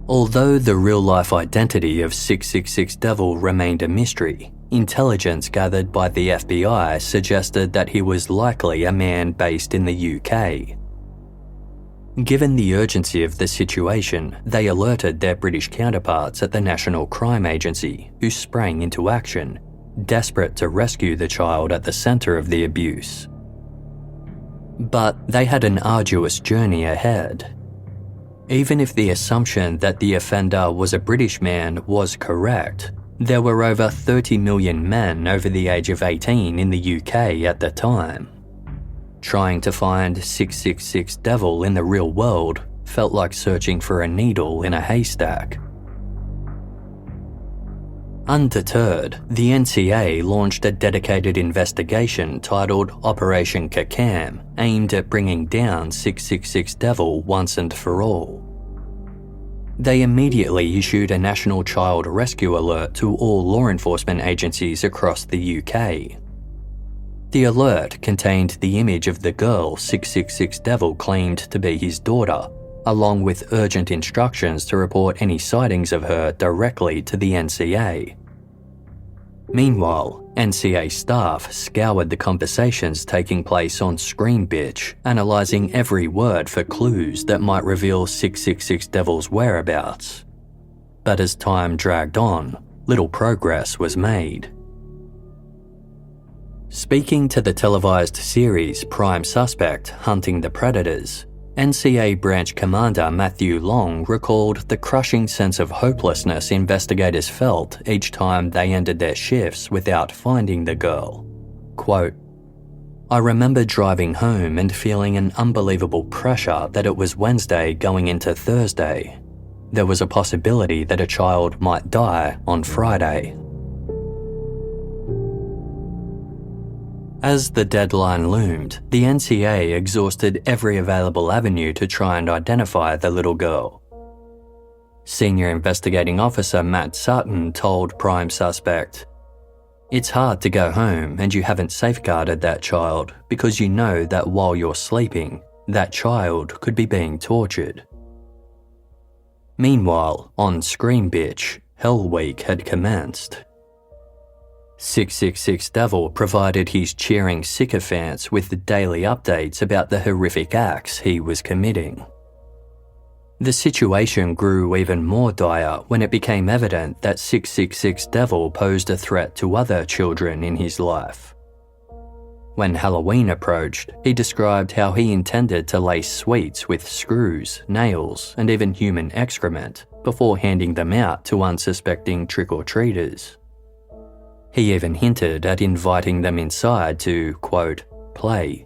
Although the real-life identity of 666 Devil remained a mystery, intelligence gathered by the FBI suggested that he was likely a man based in the UK. Given the urgency of the situation, they alerted their British counterparts at the National Crime Agency, who sprang into action, desperate to rescue the child at the centre of the abuse. But they had an arduous journey ahead. Even if the assumption that the offender was a British man was correct, there were over 30 million men over the age of 18 in the UK at the time. Trying to find 666 Devil in the real world felt like searching for a needle in a haystack. Undeterred, the NCA launched a dedicated investigation titled Operation Kakam, aimed at bringing down 666 Devil once and for all. They immediately issued a national child rescue alert to all law enforcement agencies across the UK. The alert contained the image of the girl 666 Devil claimed to be his daughter, along with urgent instructions to report any sightings of her directly to the NCA. Meanwhile, NCA staff scoured the conversations taking place on Scream Bitch, analysing every word for clues that might reveal 666 Devil's whereabouts. But as time dragged on, little progress was made. Speaking to the televised series Prime Suspect: Hunting the Predators, NCA Branch Commander Matthew Long recalled the crushing sense of hopelessness investigators felt each time they ended their shifts without finding the girl. Quote, "I remember driving home and feeling an unbelievable pressure that it was Wednesday going into Thursday. There was a possibility that a child might die on Friday." As the deadline loomed, the NCA exhausted every available avenue to try and identify the little girl. Senior Investigating Officer Matt Sutton told Prime Suspect, "It's hard to go home and you haven't safeguarded that child because you know that while you're sleeping, that child could be being tortured." Meanwhile, on Scream Bitch, Hell Week had commenced. 666 Devil provided his cheering sycophants with daily updates about the horrific acts he was committing. The situation grew even more dire when it became evident that 666 Devil posed a threat to other children in his life. When Halloween approached, he described how he intended to lace sweets with screws, nails, and even human excrement before handing them out to unsuspecting trick-or-treaters. He even hinted at inviting them inside to, quote, play.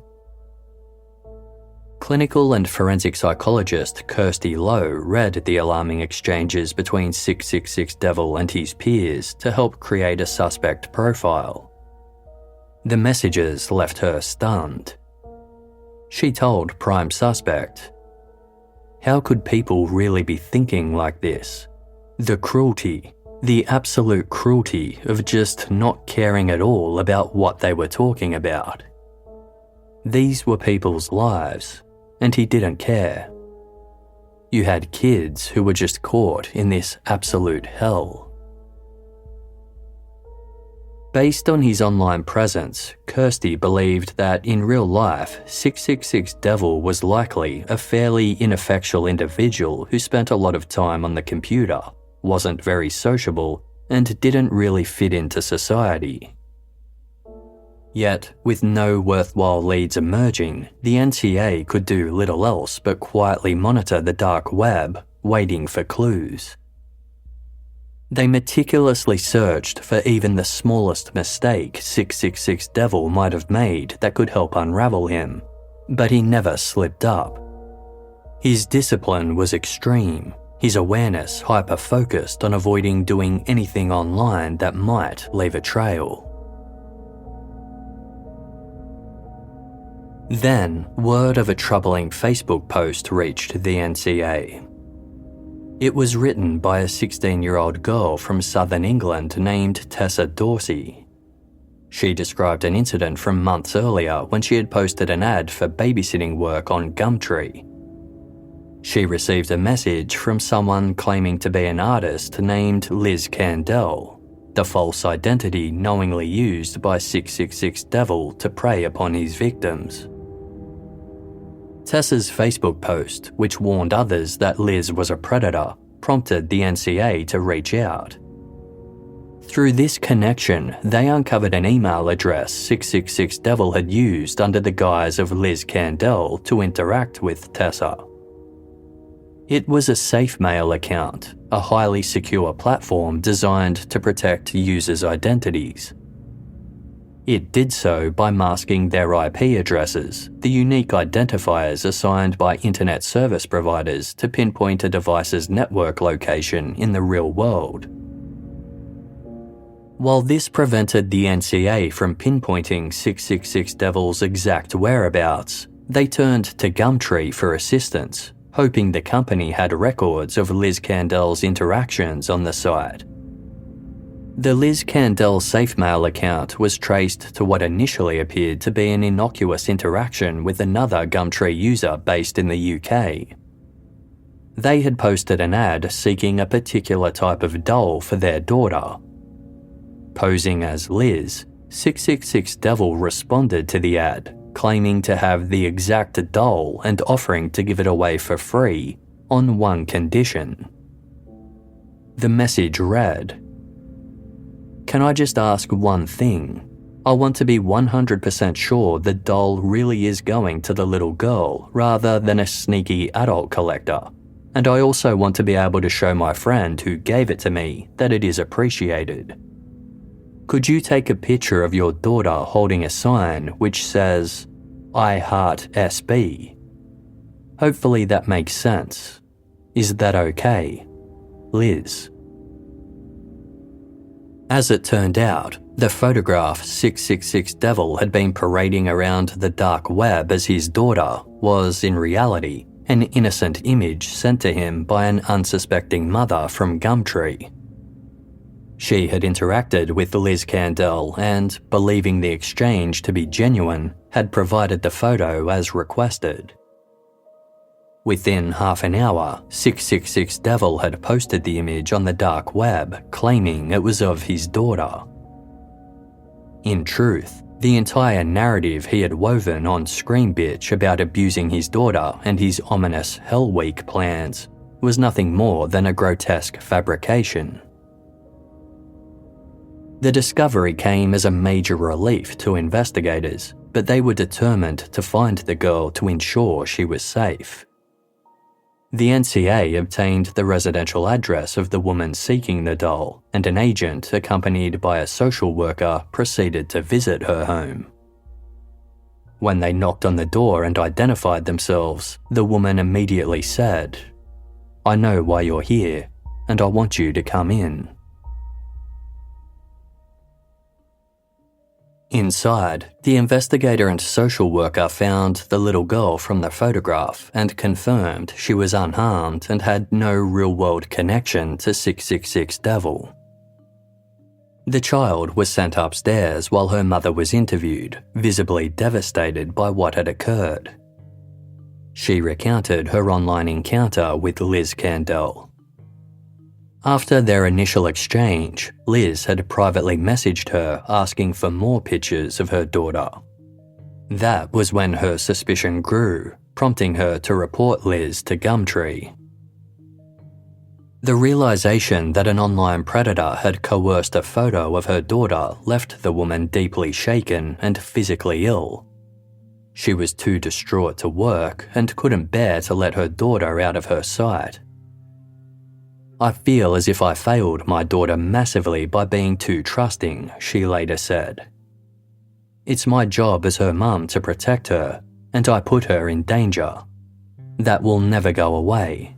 Clinical and forensic psychologist Kirsty Lowe read the alarming exchanges between 666 Devil and his peers to help create a suspect profile. The messages left her stunned. She told Prime Suspect, "How could people really be thinking like this? The cruelty, the absolute cruelty of just not caring at all about what they were talking about. These were people's lives, and he didn't care. You had kids who were just caught in this absolute hell." Based on his online presence, Kirsty believed that in real life, 666 Devil was likely a fairly ineffectual individual who spent a lot of time on the computer, wasn't very sociable, and didn't really fit into society. Yet, with no worthwhile leads emerging, the NCA could do little else but quietly monitor the dark web, waiting for clues. They meticulously searched for even the smallest mistake 666 Devil might have made that could help unravel him, but he never slipped up. His discipline was extreme, his awareness hyper-focused on avoiding doing anything online that might leave a trail. Then, word of a troubling Facebook post reached the NCA. It was written by a 16-year-old girl from southern England named Tessa Dorsy. She described an incident from months earlier when she had posted an ad for babysitting work on Gumtree. She received a message from someone claiming to be an artist named Liz Candell, the false identity knowingly used by 666 Devil to prey upon his victims. Tessa's Facebook post, which warned others that Liz was a predator, prompted the NCA to reach out. Through this connection, they uncovered an email address 666 Devil had used under the guise of Liz Candell to interact with Tessa. It was a safe mail account, a highly secure platform designed to protect users' identities. It did so by masking their IP addresses, the unique identifiers assigned by internet service providers to pinpoint a device's network location in the real world. While this prevented the NCA from pinpointing 666 Devil's exact whereabouts, they turned to Gumtree for assistance, hoping the company had records of Liz Candell's interactions on the site. The Liz Candell SafeMail account was traced to what initially appeared to be an innocuous interaction with another Gumtree user based in the UK. They had posted an ad seeking a particular type of doll for their daughter. Posing as Liz, 666 Devil responded to the ad, claiming to have the exact doll and offering to give it away for free, on one condition. The message read, "Can I just ask one thing? I want to be 100% sure the doll really is going to the little girl rather than a sneaky adult collector. And I also want to be able to show my friend who gave it to me that it is appreciated. Could you take a picture of your daughter holding a sign which says, 'I heart SB'? Hopefully that makes sense. Is that okay? Liz." As it turned out, the photograph 666 Devil had been parading around the dark web as his daughter was, in reality, an innocent image sent to him by an unsuspecting mother from Gumtree. She had interacted with Liz Candell and, believing the exchange to be genuine, had provided the photo as requested. Within half an hour, 666 Devil had posted the image on the dark web, claiming it was of his daughter. In truth, the entire narrative he had woven on Scream Bitch about abusing his daughter and his ominous Hell Week plans was nothing more than a grotesque fabrication. The discovery came as a major relief to investigators, but they were determined to find the girl to ensure she was safe. The NCA obtained the residential address of the woman seeking the doll, and an agent accompanied by a social worker proceeded to visit her home. When they knocked on the door and identified themselves, the woman immediately said, "I know why you're here, and I want you to come in." Inside, the investigator and social worker found the little girl from the photograph and confirmed she was unharmed and had no real-world connection to 666 Devil. The child was sent upstairs while her mother was interviewed, visibly devastated by what had occurred. She recounted her online encounter with Liz Candell. After their initial exchange, Liz had privately messaged her asking for more pictures of her daughter. That was when her suspicion grew, prompting her to report Liz to Gumtree. The realization that an online predator had coerced a photo of her daughter left the woman deeply shaken and physically ill. She was too distraught to work and couldn't bear to let her daughter out of her sight. "I feel as if I failed my daughter massively by being too trusting," she later said. "It's my job as her mum to protect her, and I put her in danger. That will never go away.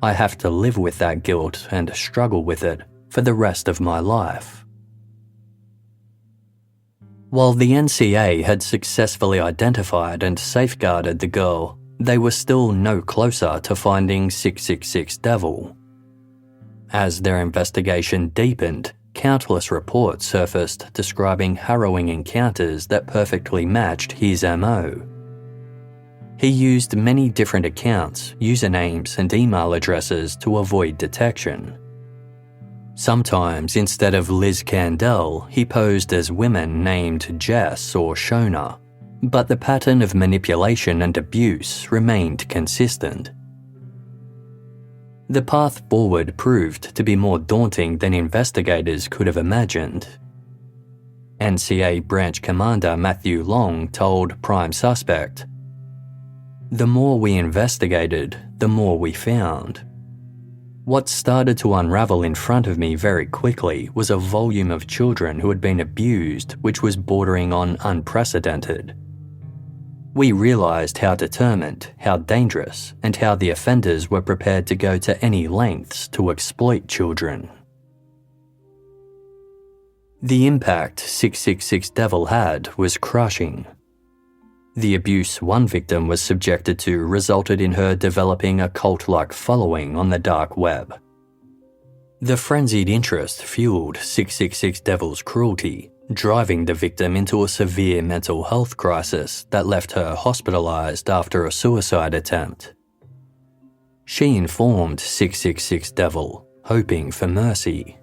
I have to live with that guilt and struggle with it for the rest of my life." While the NCA had successfully identified and safeguarded the girl, they were still no closer to finding 666 Devil. As their investigation deepened, countless reports surfaced describing harrowing encounters that perfectly matched his MO. He used many different accounts, usernames, and email addresses to avoid detection. Sometimes, instead of Liz Candell, he posed as women named Jess or Shona, but the pattern of manipulation and abuse remained consistent. The path forward proved to be more daunting than investigators could have imagined. NCA Branch Commander Matthew Long told Prime Suspect, "The more we investigated, the more we found. What started to unravel in front of me very quickly was a volume of children who had been abused which was bordering on unprecedented. We realised how determined, how dangerous, and how the offenders were prepared to go to any lengths to exploit children." The impact 666 Devil had was crushing. The abuse one victim was subjected to resulted in her developing a cult-like following on the dark web. The frenzied interest fueled 666 Devil's cruelty, driving the victim into a severe mental health crisis that left her hospitalised after a suicide attempt. She informed 666 Devil, hoping for mercy.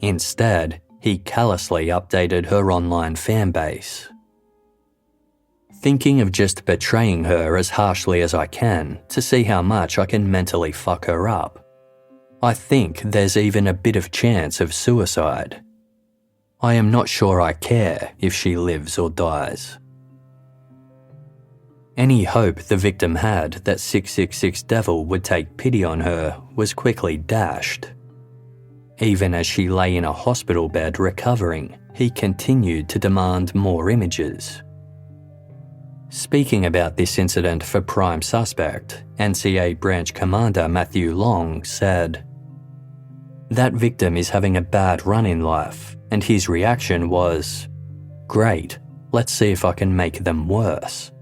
Instead, he callously updated her online fanbase. "Thinking of just betraying her as harshly as I can to see how much I can mentally fuck her up. I think there's even a bit of chance of suicide. I am not sure I care if she lives or dies." Any hope the victim had that 666 Devil would take pity on her was quickly dashed. Even as she lay in a hospital bed recovering, he continued to demand more images. Speaking about this incident for Prime Suspect, NCA Branch Commander Matthew Long said, "That victim is having a bad run in life, and his reaction was, 'Great, let's see if I can make them worse.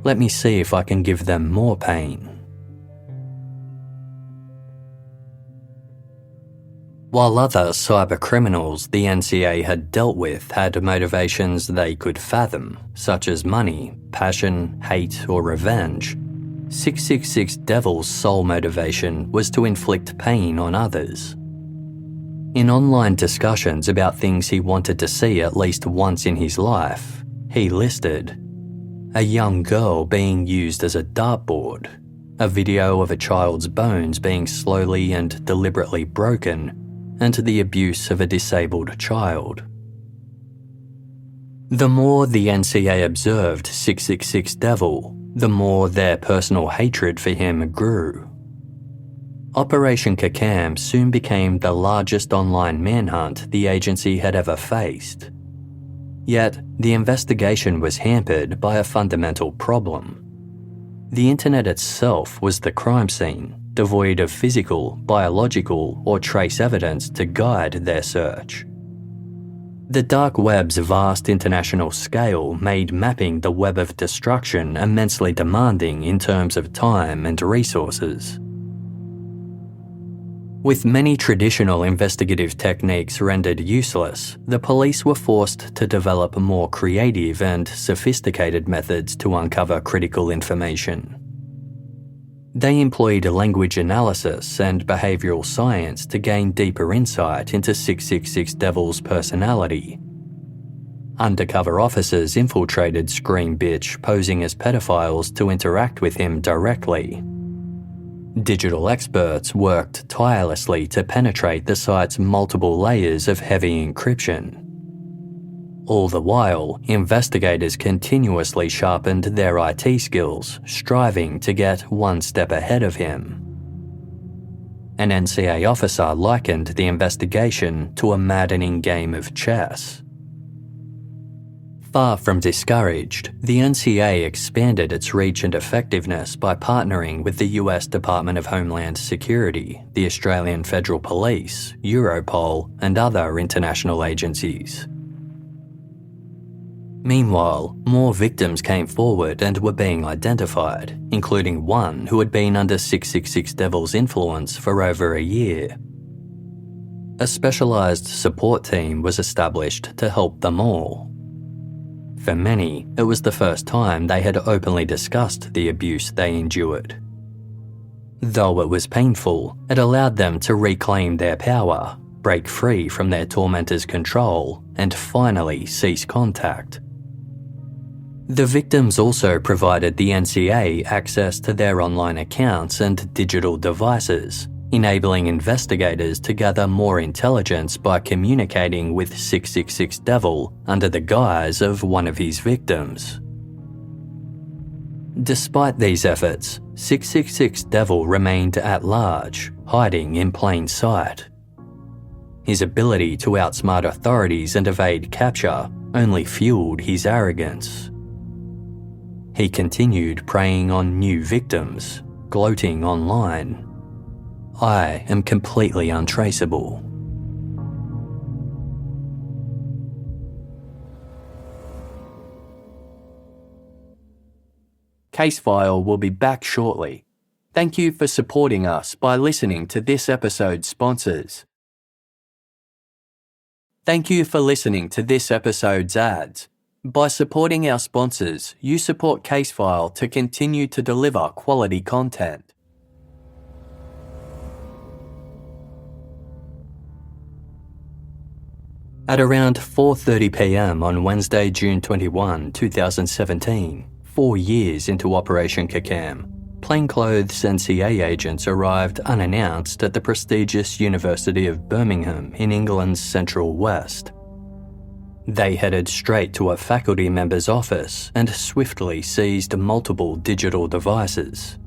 Let me see if I can give them more pain.'" While other cybercriminals the NCA had dealt with had motivations they could fathom, such as money, passion, hate, or revenge, 666 Devil's sole motivation was to inflict pain on others. In online discussions about things he wanted to see at least once in his life, he listed a young girl being used as a dartboard, a video of a child's bones being slowly and deliberately broken, and the abuse of a disabled child. The more the NCA observed 666 Devil, the more their personal hatred for him grew. Operation Kakam soon became the largest online manhunt the agency had ever faced. Yet, the investigation was hampered by a fundamental problem. The internet itself was the crime scene, devoid of physical, biological, or trace evidence to guide their search. The dark web's vast international scale made mapping the web of destruction immensely demanding in terms of time and resources. With many traditional investigative techniques rendered useless, the police were forced to develop more creative and sophisticated methods to uncover critical information. They employed language analysis and behavioural science to gain deeper insight into 666 Devil's personality. Undercover officers infiltrated Scream Bitch posing as pedophiles to interact with him directly. Digital experts worked tirelessly to penetrate the site's multiple layers of heavy encryption. All the while, investigators continuously sharpened their IT skills, striving to get one step ahead of him. An NCA officer likened the investigation to a maddening game of chess. Far from discouraged, the NCA expanded its reach and effectiveness by partnering with the US Department of Homeland Security, the Australian Federal Police, Europol, and other international agencies. Meanwhile, more victims came forward and were being identified, including one who had been under 666 Devil's influence for over a year. A specialised support team was established to help them all. For many, it was the first time they had openly discussed the abuse they endured. Though it was painful, it allowed them to reclaim their power, break free from their tormentors' control, and finally cease contact. The victims also provided the NCA access to their online accounts and digital devices, enabling investigators to gather more intelligence by communicating with 666 Devil under the guise of one of his victims. Despite these efforts, 666 Devil remained at large, hiding in plain sight. His ability to outsmart authorities and evade capture only fueled his arrogance. He continued preying on new victims, gloating online. I am completely untraceable. Casefile will be back shortly. Thank you for supporting us by listening to this episode's sponsors. Thank you for listening to this episode's ads. By supporting our sponsors, you support Casefile to continue to deliver quality content. At around 4:30 p.m. on Wednesday, June 21, 2017, 4 years into Operation Kakam, plainclothes NCA agents arrived unannounced at the prestigious University of Birmingham in England's Central West. They headed straight to a faculty member's office and swiftly seized multiple digital devices.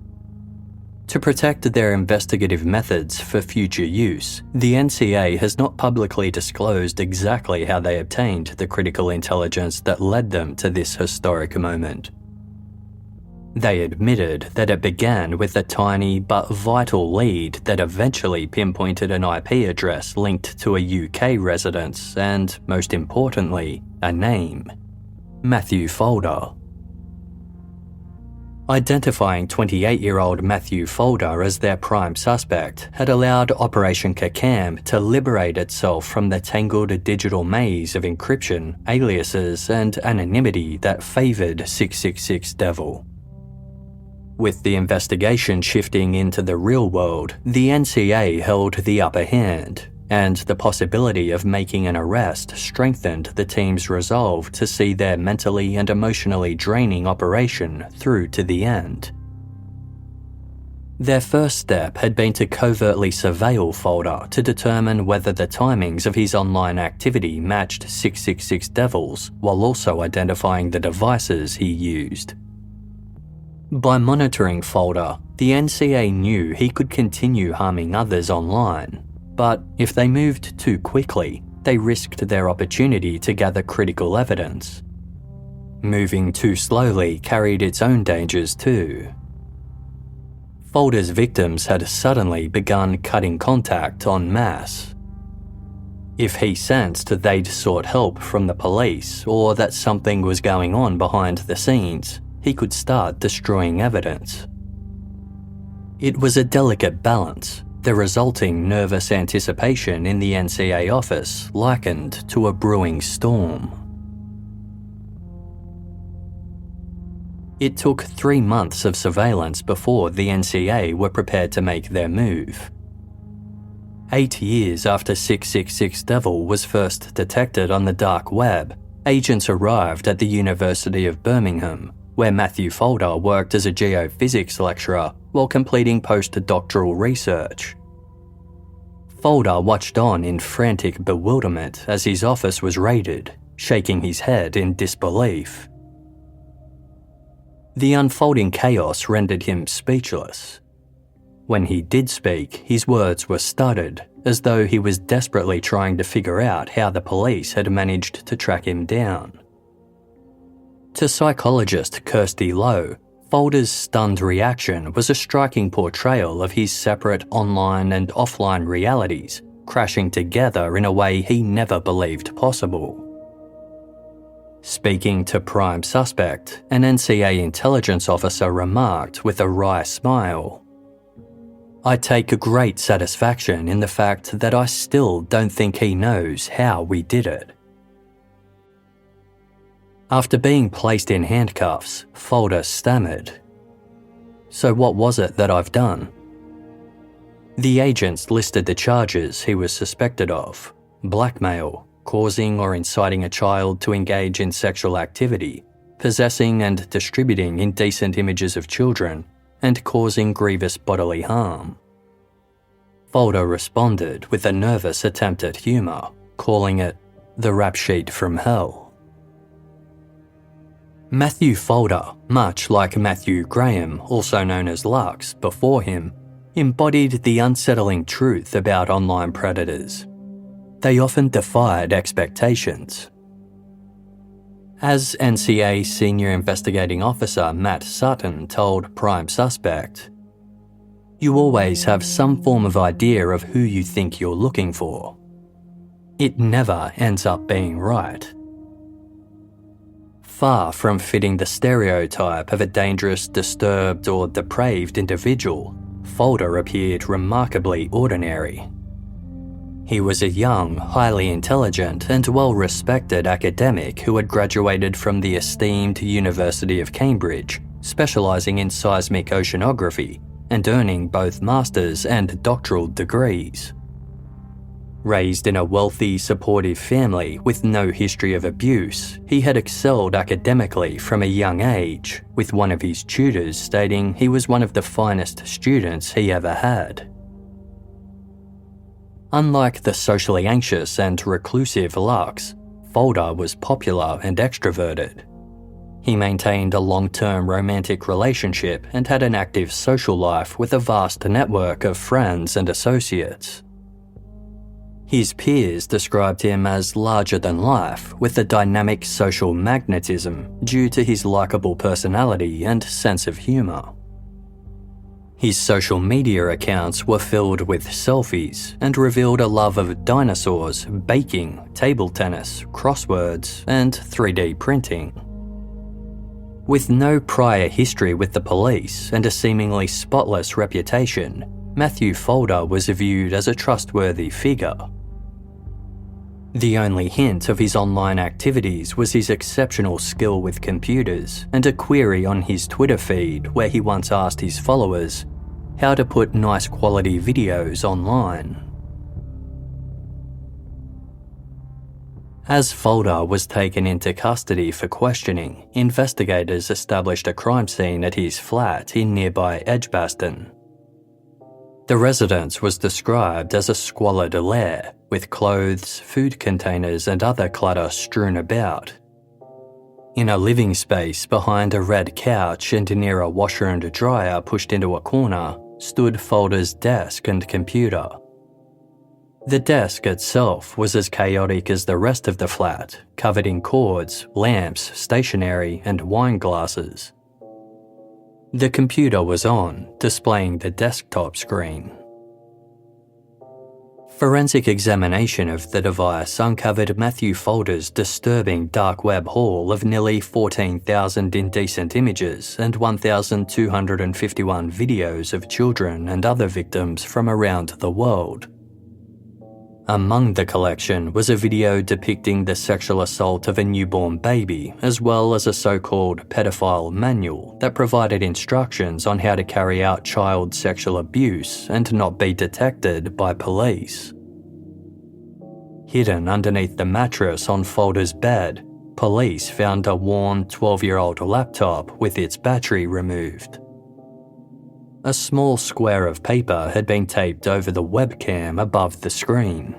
To protect their investigative methods for future use, the NCA has not publicly disclosed exactly how they obtained the critical intelligence that led them to this historic moment. They admitted that it began with a tiny but vital lead that eventually pinpointed an IP address linked to a UK residence and, most importantly, a name: Matthew Folder. Identifying 28-year-old Matthew Folder as their prime suspect had allowed Operation Kakam to liberate itself from the tangled digital maze of encryption, aliases, and anonymity that favoured 666 Devil. With the investigation shifting into the real world, the NCA held the upper hand, and the possibility of making an arrest strengthened the team's resolve to see their mentally and emotionally draining operation through to the end. Their first step had been to covertly surveil Folder to determine whether the timings of his online activity matched 666 Devil's, while also identifying the devices he used. By monitoring Folder, the NCA knew he could continue harming others online, but if they moved too quickly, they risked their opportunity to gather critical evidence. Moving too slowly carried its own dangers too. Folder's victims had suddenly begun cutting contact en masse. If he sensed they'd sought help from the police or that something was going on behind the scenes, he could start destroying evidence. It was a delicate balance, the resulting nervous anticipation in the NCA office likened to a brewing storm. It took 3 months of surveillance before the NCA were prepared to make their move. 8 years after 666 Devil was first detected on the dark web, agents arrived at the University of Birmingham, where Matthew Folder worked as a geophysics lecturer while completing postdoctoral research. Folder watched on in frantic bewilderment as his office was raided, shaking his head in disbelief. The unfolding chaos rendered him speechless. When he did speak, his words were stuttered, as though he was desperately trying to figure out how the police had managed to track him down. To psychologist Kirsty Lowe, Folder's stunned reaction was a striking portrayal of his separate online and offline realities crashing together in a way he never believed possible. Speaking to Prime Suspect, an NCA intelligence officer remarked with a wry smile, "I take great satisfaction in the fact that I still don't think he knows how we did it." After being placed in handcuffs, Folder stammered, "So what was it that I've done?" The agents listed the charges he was suspected of: blackmail, causing or inciting a child to engage in sexual activity, possessing and distributing indecent images of children, and causing grievous bodily harm. Folder responded with a nervous attempt at humour, calling it the rap sheet from hell. Matthew Folder, much like Matthew Graham, also known as Lux, before him, embodied the unsettling truth about online predators. They often defied expectations. As NCA Senior Investigating Officer Matt Sutton told Prime Suspect, "You always have some form of idea of who you think you're looking for. It never ends up being right." Far from fitting the stereotype of a dangerous, disturbed or depraved individual, Folder appeared remarkably ordinary. He was a young, highly intelligent and well-respected academic who had graduated from the esteemed University of Cambridge, specialising in seismic oceanography and earning both master's and doctoral degrees. Raised in a wealthy, supportive family with no history of abuse, he had excelled academically from a young age, with one of his tutors stating he was one of the finest students he ever had. Unlike the socially anxious and reclusive Lux, Folder was popular and extroverted. He maintained a long-term romantic relationship and had an active social life with a vast network of friends and associates. His peers described him as larger than life, with a dynamic social magnetism due to his likeable personality and sense of humour. His social media accounts were filled with selfies and revealed a love of dinosaurs, baking, table tennis, crosswords, and 3D printing. With no prior history with the police and a seemingly spotless reputation, Matthew Folder was viewed as a trustworthy figure. The only hint of his online activities was his exceptional skill with computers and a query on his Twitter feed where he once asked his followers how to put nice quality videos online. As Folder was taken into custody for questioning, investigators established a crime scene at his flat in nearby Edgbaston. The residence was described as a squalid lair, with clothes, food containers and other clutter strewn about. In a living space behind a red couch and near a washer and dryer pushed into a corner, stood Folder's desk and computer. The desk itself was as chaotic as the rest of the flat, covered in cords, lamps, stationery and wine glasses. The computer was on, displaying the desktop screen. Forensic examination of the device uncovered Matthew Folder's disturbing dark web haul of nearly 14,000 indecent images and 1,251 videos of children and other victims from around the world. Among the collection was a video depicting the sexual assault of a newborn baby, as well as a so-called pedophile manual that provided instructions on how to carry out child sexual abuse and not be detected by police. Hidden underneath the mattress on Folder's bed, police found a worn 12-year-old laptop with its battery removed. A small square of paper had been taped over the webcam above the screen.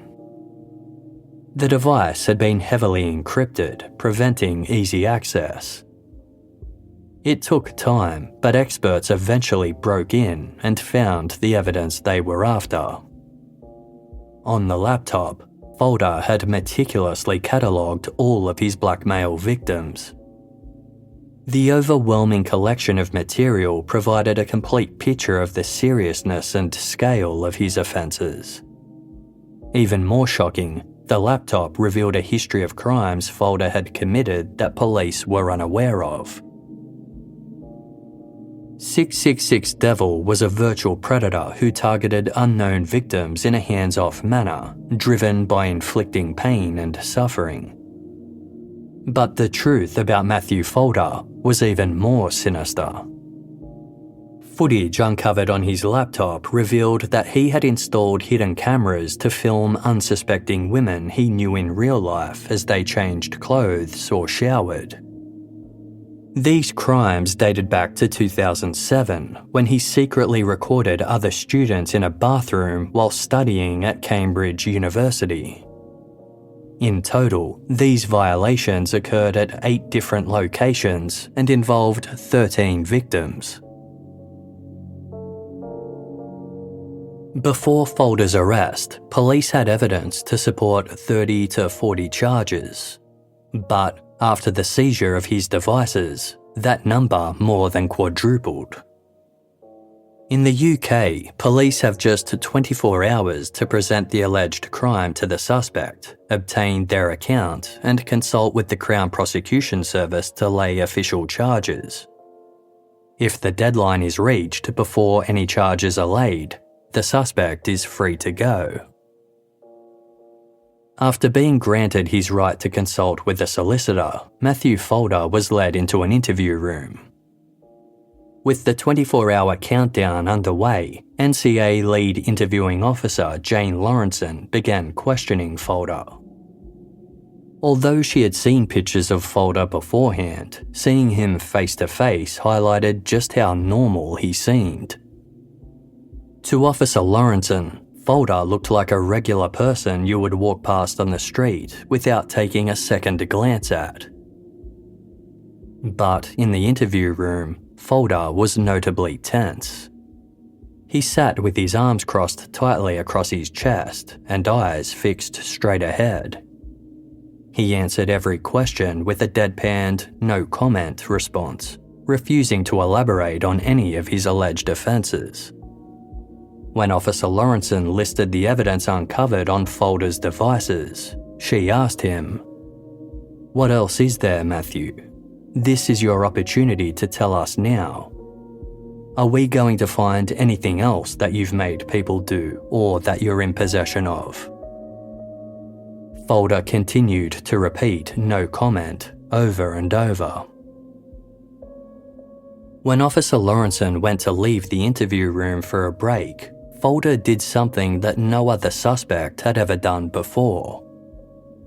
The device had been heavily encrypted, preventing easy access. It took time, but experts eventually broke in and found the evidence they were after. On the laptop, Folder had meticulously catalogued all of his blackmail victims. The overwhelming collection of material provided a complete picture of the seriousness and scale of his offences. Even more shocking, the laptop revealed a history of crimes Folder had committed that police were unaware of. 666 Devil was a virtual predator who targeted unknown victims in a hands-off manner, driven by inflicting pain and suffering. But the truth about Matthew Folder was even more sinister. Footage uncovered on his laptop revealed that he had installed hidden cameras to film unsuspecting women he knew in real life as they changed clothes or showered. These crimes dated back to 2007, when he secretly recorded other students in a bathroom while studying at Cambridge University. In total, these violations occurred at 8 different locations and involved 13 victims. Before Folder's arrest, police had evidence to support 30 to 40 charges. But after the seizure of his devices, that number more than quadrupled. In the UK, police have just 24 hours to present the alleged crime to the suspect, obtain their account, and consult with the Crown Prosecution Service to lay official charges. If the deadline is reached before any charges are laid, the suspect is free to go. After being granted his right to consult with a solicitor, Matthew Folder was led into an interview room. With the 24-hour countdown underway, NCA lead interviewing officer Jane Lawrenson began questioning Folder. Although she had seen pictures of Folder beforehand, seeing him face-to-face highlighted just how normal he seemed. To Officer Lawrenson, Folder looked like a regular person you would walk past on the street without taking a second to glance at. But in the interview room, Folder was notably tense. He sat with his arms crossed tightly across his chest and eyes fixed straight ahead. He answered every question with a deadpanned, no-comment response, refusing to elaborate on any of his alleged offences. When Officer Lawrenson listed the evidence uncovered on Folder's devices, she asked him, "What else is there, Matthew? This is your opportunity to tell us now. Are we going to find anything else that you've made people do or that you're in possession of?" Folder continued to repeat no comment over and over. When Officer Lawrenson went to leave the interview room for a break, Folder did something that no other suspect had ever done before.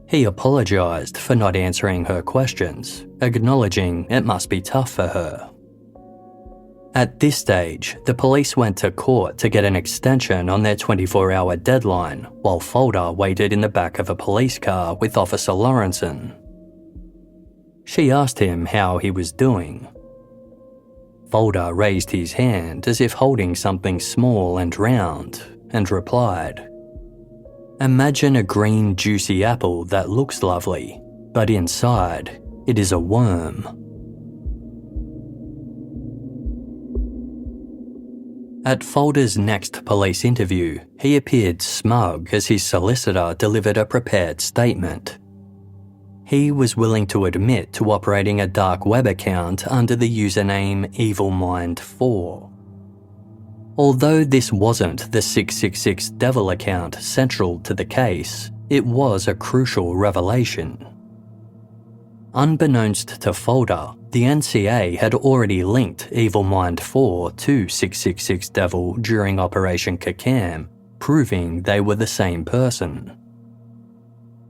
He apologised for not answering her questions, acknowledging it must be tough for her. At this stage, the police went to court to get an extension on their 24-hour deadline, while Folder waited in the back of a police car with Officer Lawrenson. She asked him how he was doing. Folder raised his hand as if holding something small and round, and replied, "Imagine a green juicy apple that looks lovely, but inside it is a worm." At Folder's next police interview, he appeared smug as his solicitor delivered a prepared statement. He was willing to admit to operating a dark web account under the username EvilMind4. Although this wasn't the 666 Devil account central to the case, it was a crucial revelation. Unbeknownst to Folder, the NCA had already linked EvilMind4 to 666 Devil during Operation Kakam, proving they were the same person.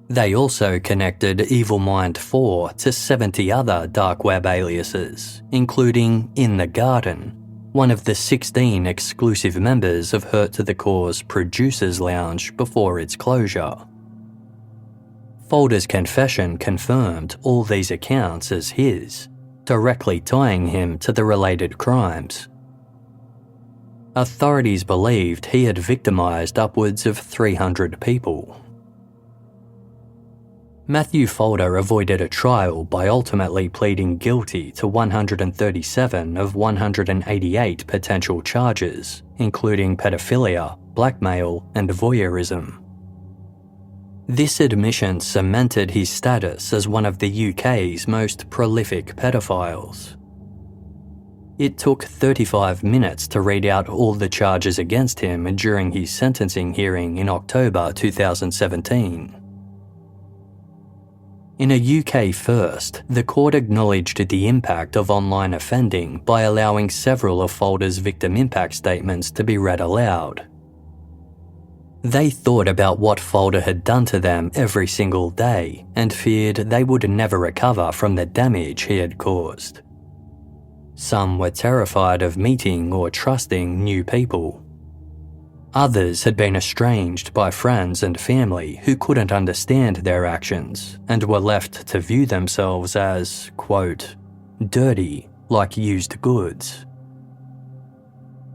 They also connected EvilMind4 to 70 other dark web aliases, including In the Garden, one of the 16 exclusive members of Hurt to the Core's Producers Lounge before its closure. Folder's confession confirmed all these accounts as his, directly tying him to the related crimes. Authorities believed he had victimised upwards of 300 people. Matthew Folder avoided a trial by ultimately pleading guilty to 137 of 188 potential charges, including pedophilia, blackmail, and voyeurism. This admission cemented his status as one of the UK's most prolific pedophiles. It took 35 minutes to read out all the charges against him during his sentencing hearing in October 2017. In a UK first, the court acknowledged the impact of online offending by allowing several of Folder's victim impact statements to be read aloud. They thought about what Folder had done to them every single day and feared they would never recover from the damage he had caused. Some were terrified of meeting or trusting new people. Others had been estranged by friends and family who couldn't understand their actions and were left to view themselves as, quote, dirty, like used goods.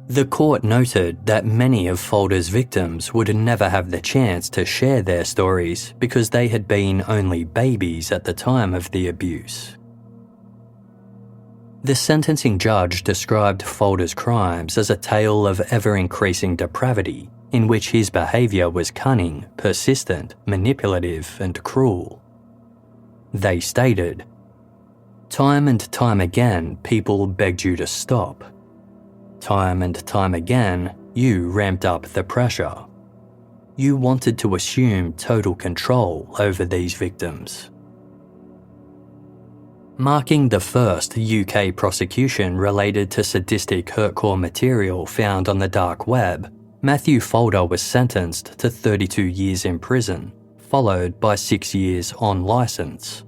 The court noted that many of Folder's victims would never have the chance to share their stories because they had been only babies at the time of the abuse. The sentencing judge described Folder's crimes as a tale of ever-increasing depravity in which his behaviour was cunning, persistent, manipulative, and cruel. They stated, "Time and time again, people begged you to stop. Time and time again, you ramped up the pressure. You wanted to assume total control over these victims." Marking the first UK prosecution related to sadistic hurtcore material found on the dark web, Matthew Folder was sentenced to 32 years in prison, followed by 6 years on licence.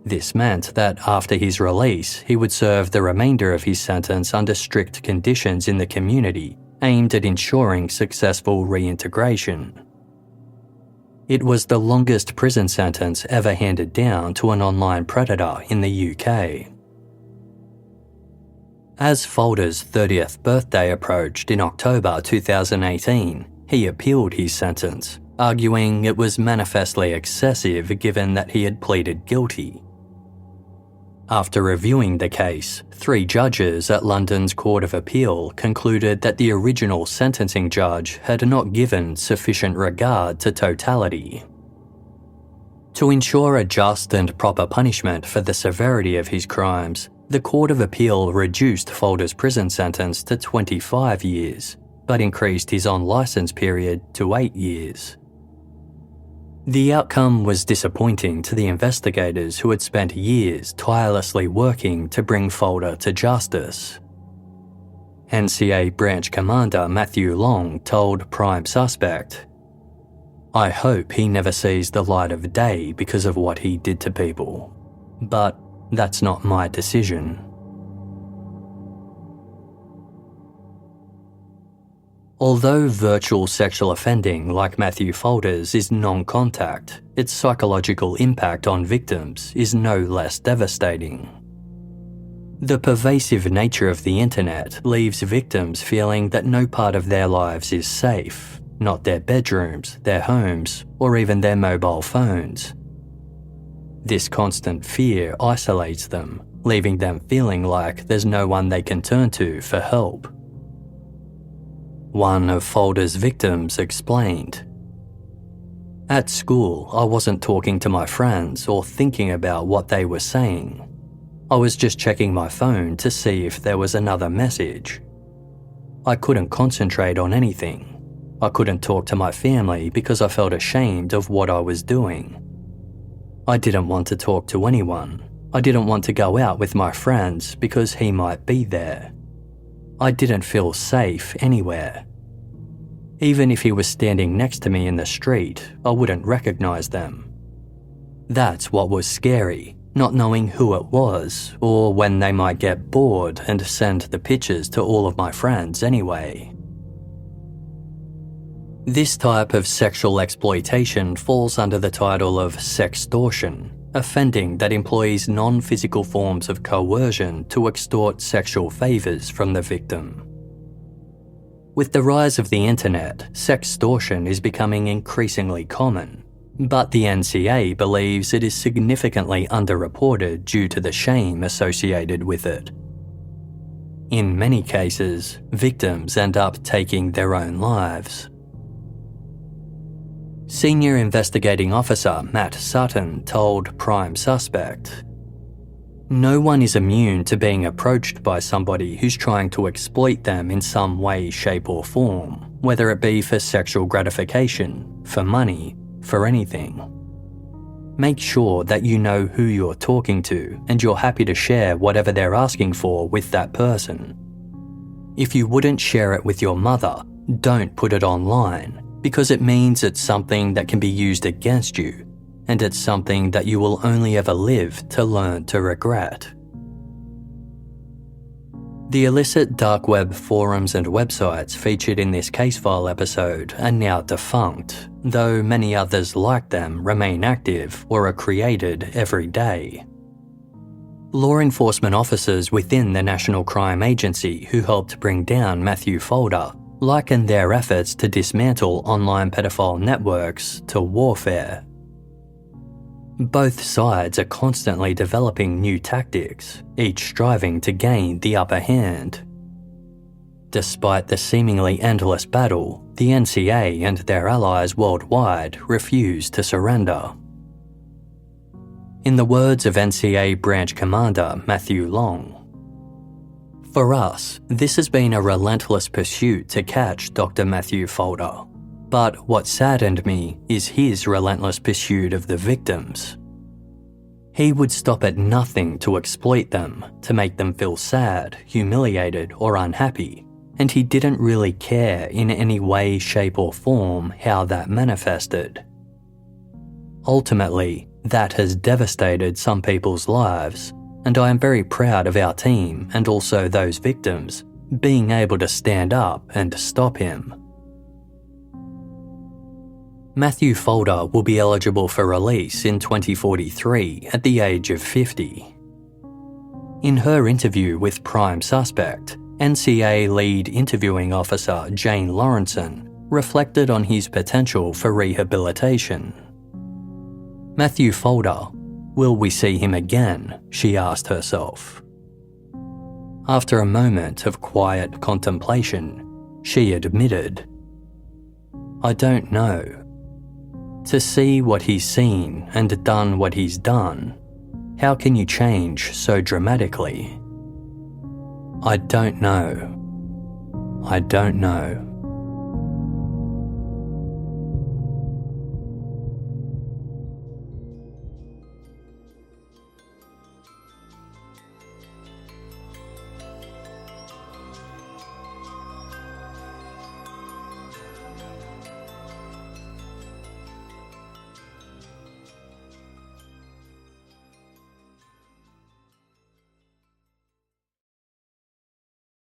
This meant that after his release, he would serve the remainder of his sentence under strict conditions in the community, aimed at ensuring successful reintegration. It was the longest prison sentence ever handed down to an online predator in the UK. As Folder's 30th birthday approached in October 2018, he appealed his sentence, arguing it was manifestly excessive given that he had pleaded guilty. After reviewing the case, 3 judges at London's Court of Appeal concluded that the original sentencing judge had not given sufficient regard to totality. To ensure a just and proper punishment for the severity of his crimes, the Court of Appeal reduced Folder's prison sentence to 25 years, but increased his on-licence period to 8 years. The outcome was disappointing to the investigators who had spent years tirelessly working to bring Folder to justice. NCA Branch Commander Matthew Long told Prime Suspect, "I hope he never sees the light of day because of what he did to people. But that's not my decision." Although virtual sexual offending like Matthew Folder's is non-contact, its psychological impact on victims is no less devastating. The pervasive nature of the internet leaves victims feeling that no part of their lives is safe, not their bedrooms, their homes, or even their mobile phones. This constant fear isolates them, leaving them feeling like there's no one they can turn to for help. one of Folder's victims explained. At school, I wasn't talking to my friends or thinking about what they were saying. I was just checking my phone to see if there was another message. I couldn't concentrate on anything. I couldn't talk to my family because I felt ashamed of what I was doing. I didn't want to talk to anyone. I didn't want to go out with my friends because he might be there. I didn't feel safe anywhere. Even if he was standing next to me in the street, I wouldn't recognize them. That's what was scary, not knowing who it was or when they might get bored and send the pictures to all of my friends anyway. This type of sexual exploitation falls under the title of sextortion, offending that employs non-physical forms of coercion to extort sexual favours from the victim. With the rise of the internet, sextortion is becoming increasingly common, but the NCA believes it is significantly underreported due to the shame associated with it. In many cases, victims end up taking their own lives. Senior Investigating Officer Matt Sutton told Prime Suspect, "No one is immune to being approached by somebody who's trying to exploit them in some way, shape or form, whether it be for sexual gratification, for money, for anything. Make sure that you know who you're talking to and you're happy to share whatever they're asking for with that person. If you wouldn't share it with your mother, don't put it online, because it means it's something that can be used against you, and it's something that you will only ever live to learn to regret." The illicit dark web forums and websites featured in this case file episode are now defunct, though many others like them remain active or are created every day. Law enforcement officers within the National Crime Agency who helped bring down Matthew Folder liken their efforts to dismantle online pedophile networks to warfare. Both sides are constantly developing new tactics, each striving to gain the upper hand. Despite the seemingly endless battle, the NCA and their allies worldwide refuse to surrender. In the words of NCA Branch Commander Matthew Long, "For us, this has been a relentless pursuit to catch Dr. Matthew Folder. But what saddened me is his relentless pursuit of the victims. He would stop at nothing to exploit them, to make them feel sad, humiliated, or unhappy, and he didn't really care in any way, shape, or form how that manifested. Ultimately, that has devastated some people's lives, and I am very proud of our team and also those victims being able to stand up and stop him." Matthew Folder will be eligible for release in 2043 at the age of 50. In her interview with Prime Suspect, NCA lead interviewing officer Jane Lawrenson reflected on his potential for rehabilitation. "Matthew Folder, will we see him again?" she asked herself. After a moment of quiet contemplation, she admitted, "I don't know. To see what he's seen and done what he's done, how can you change so dramatically? I don't know. I don't know."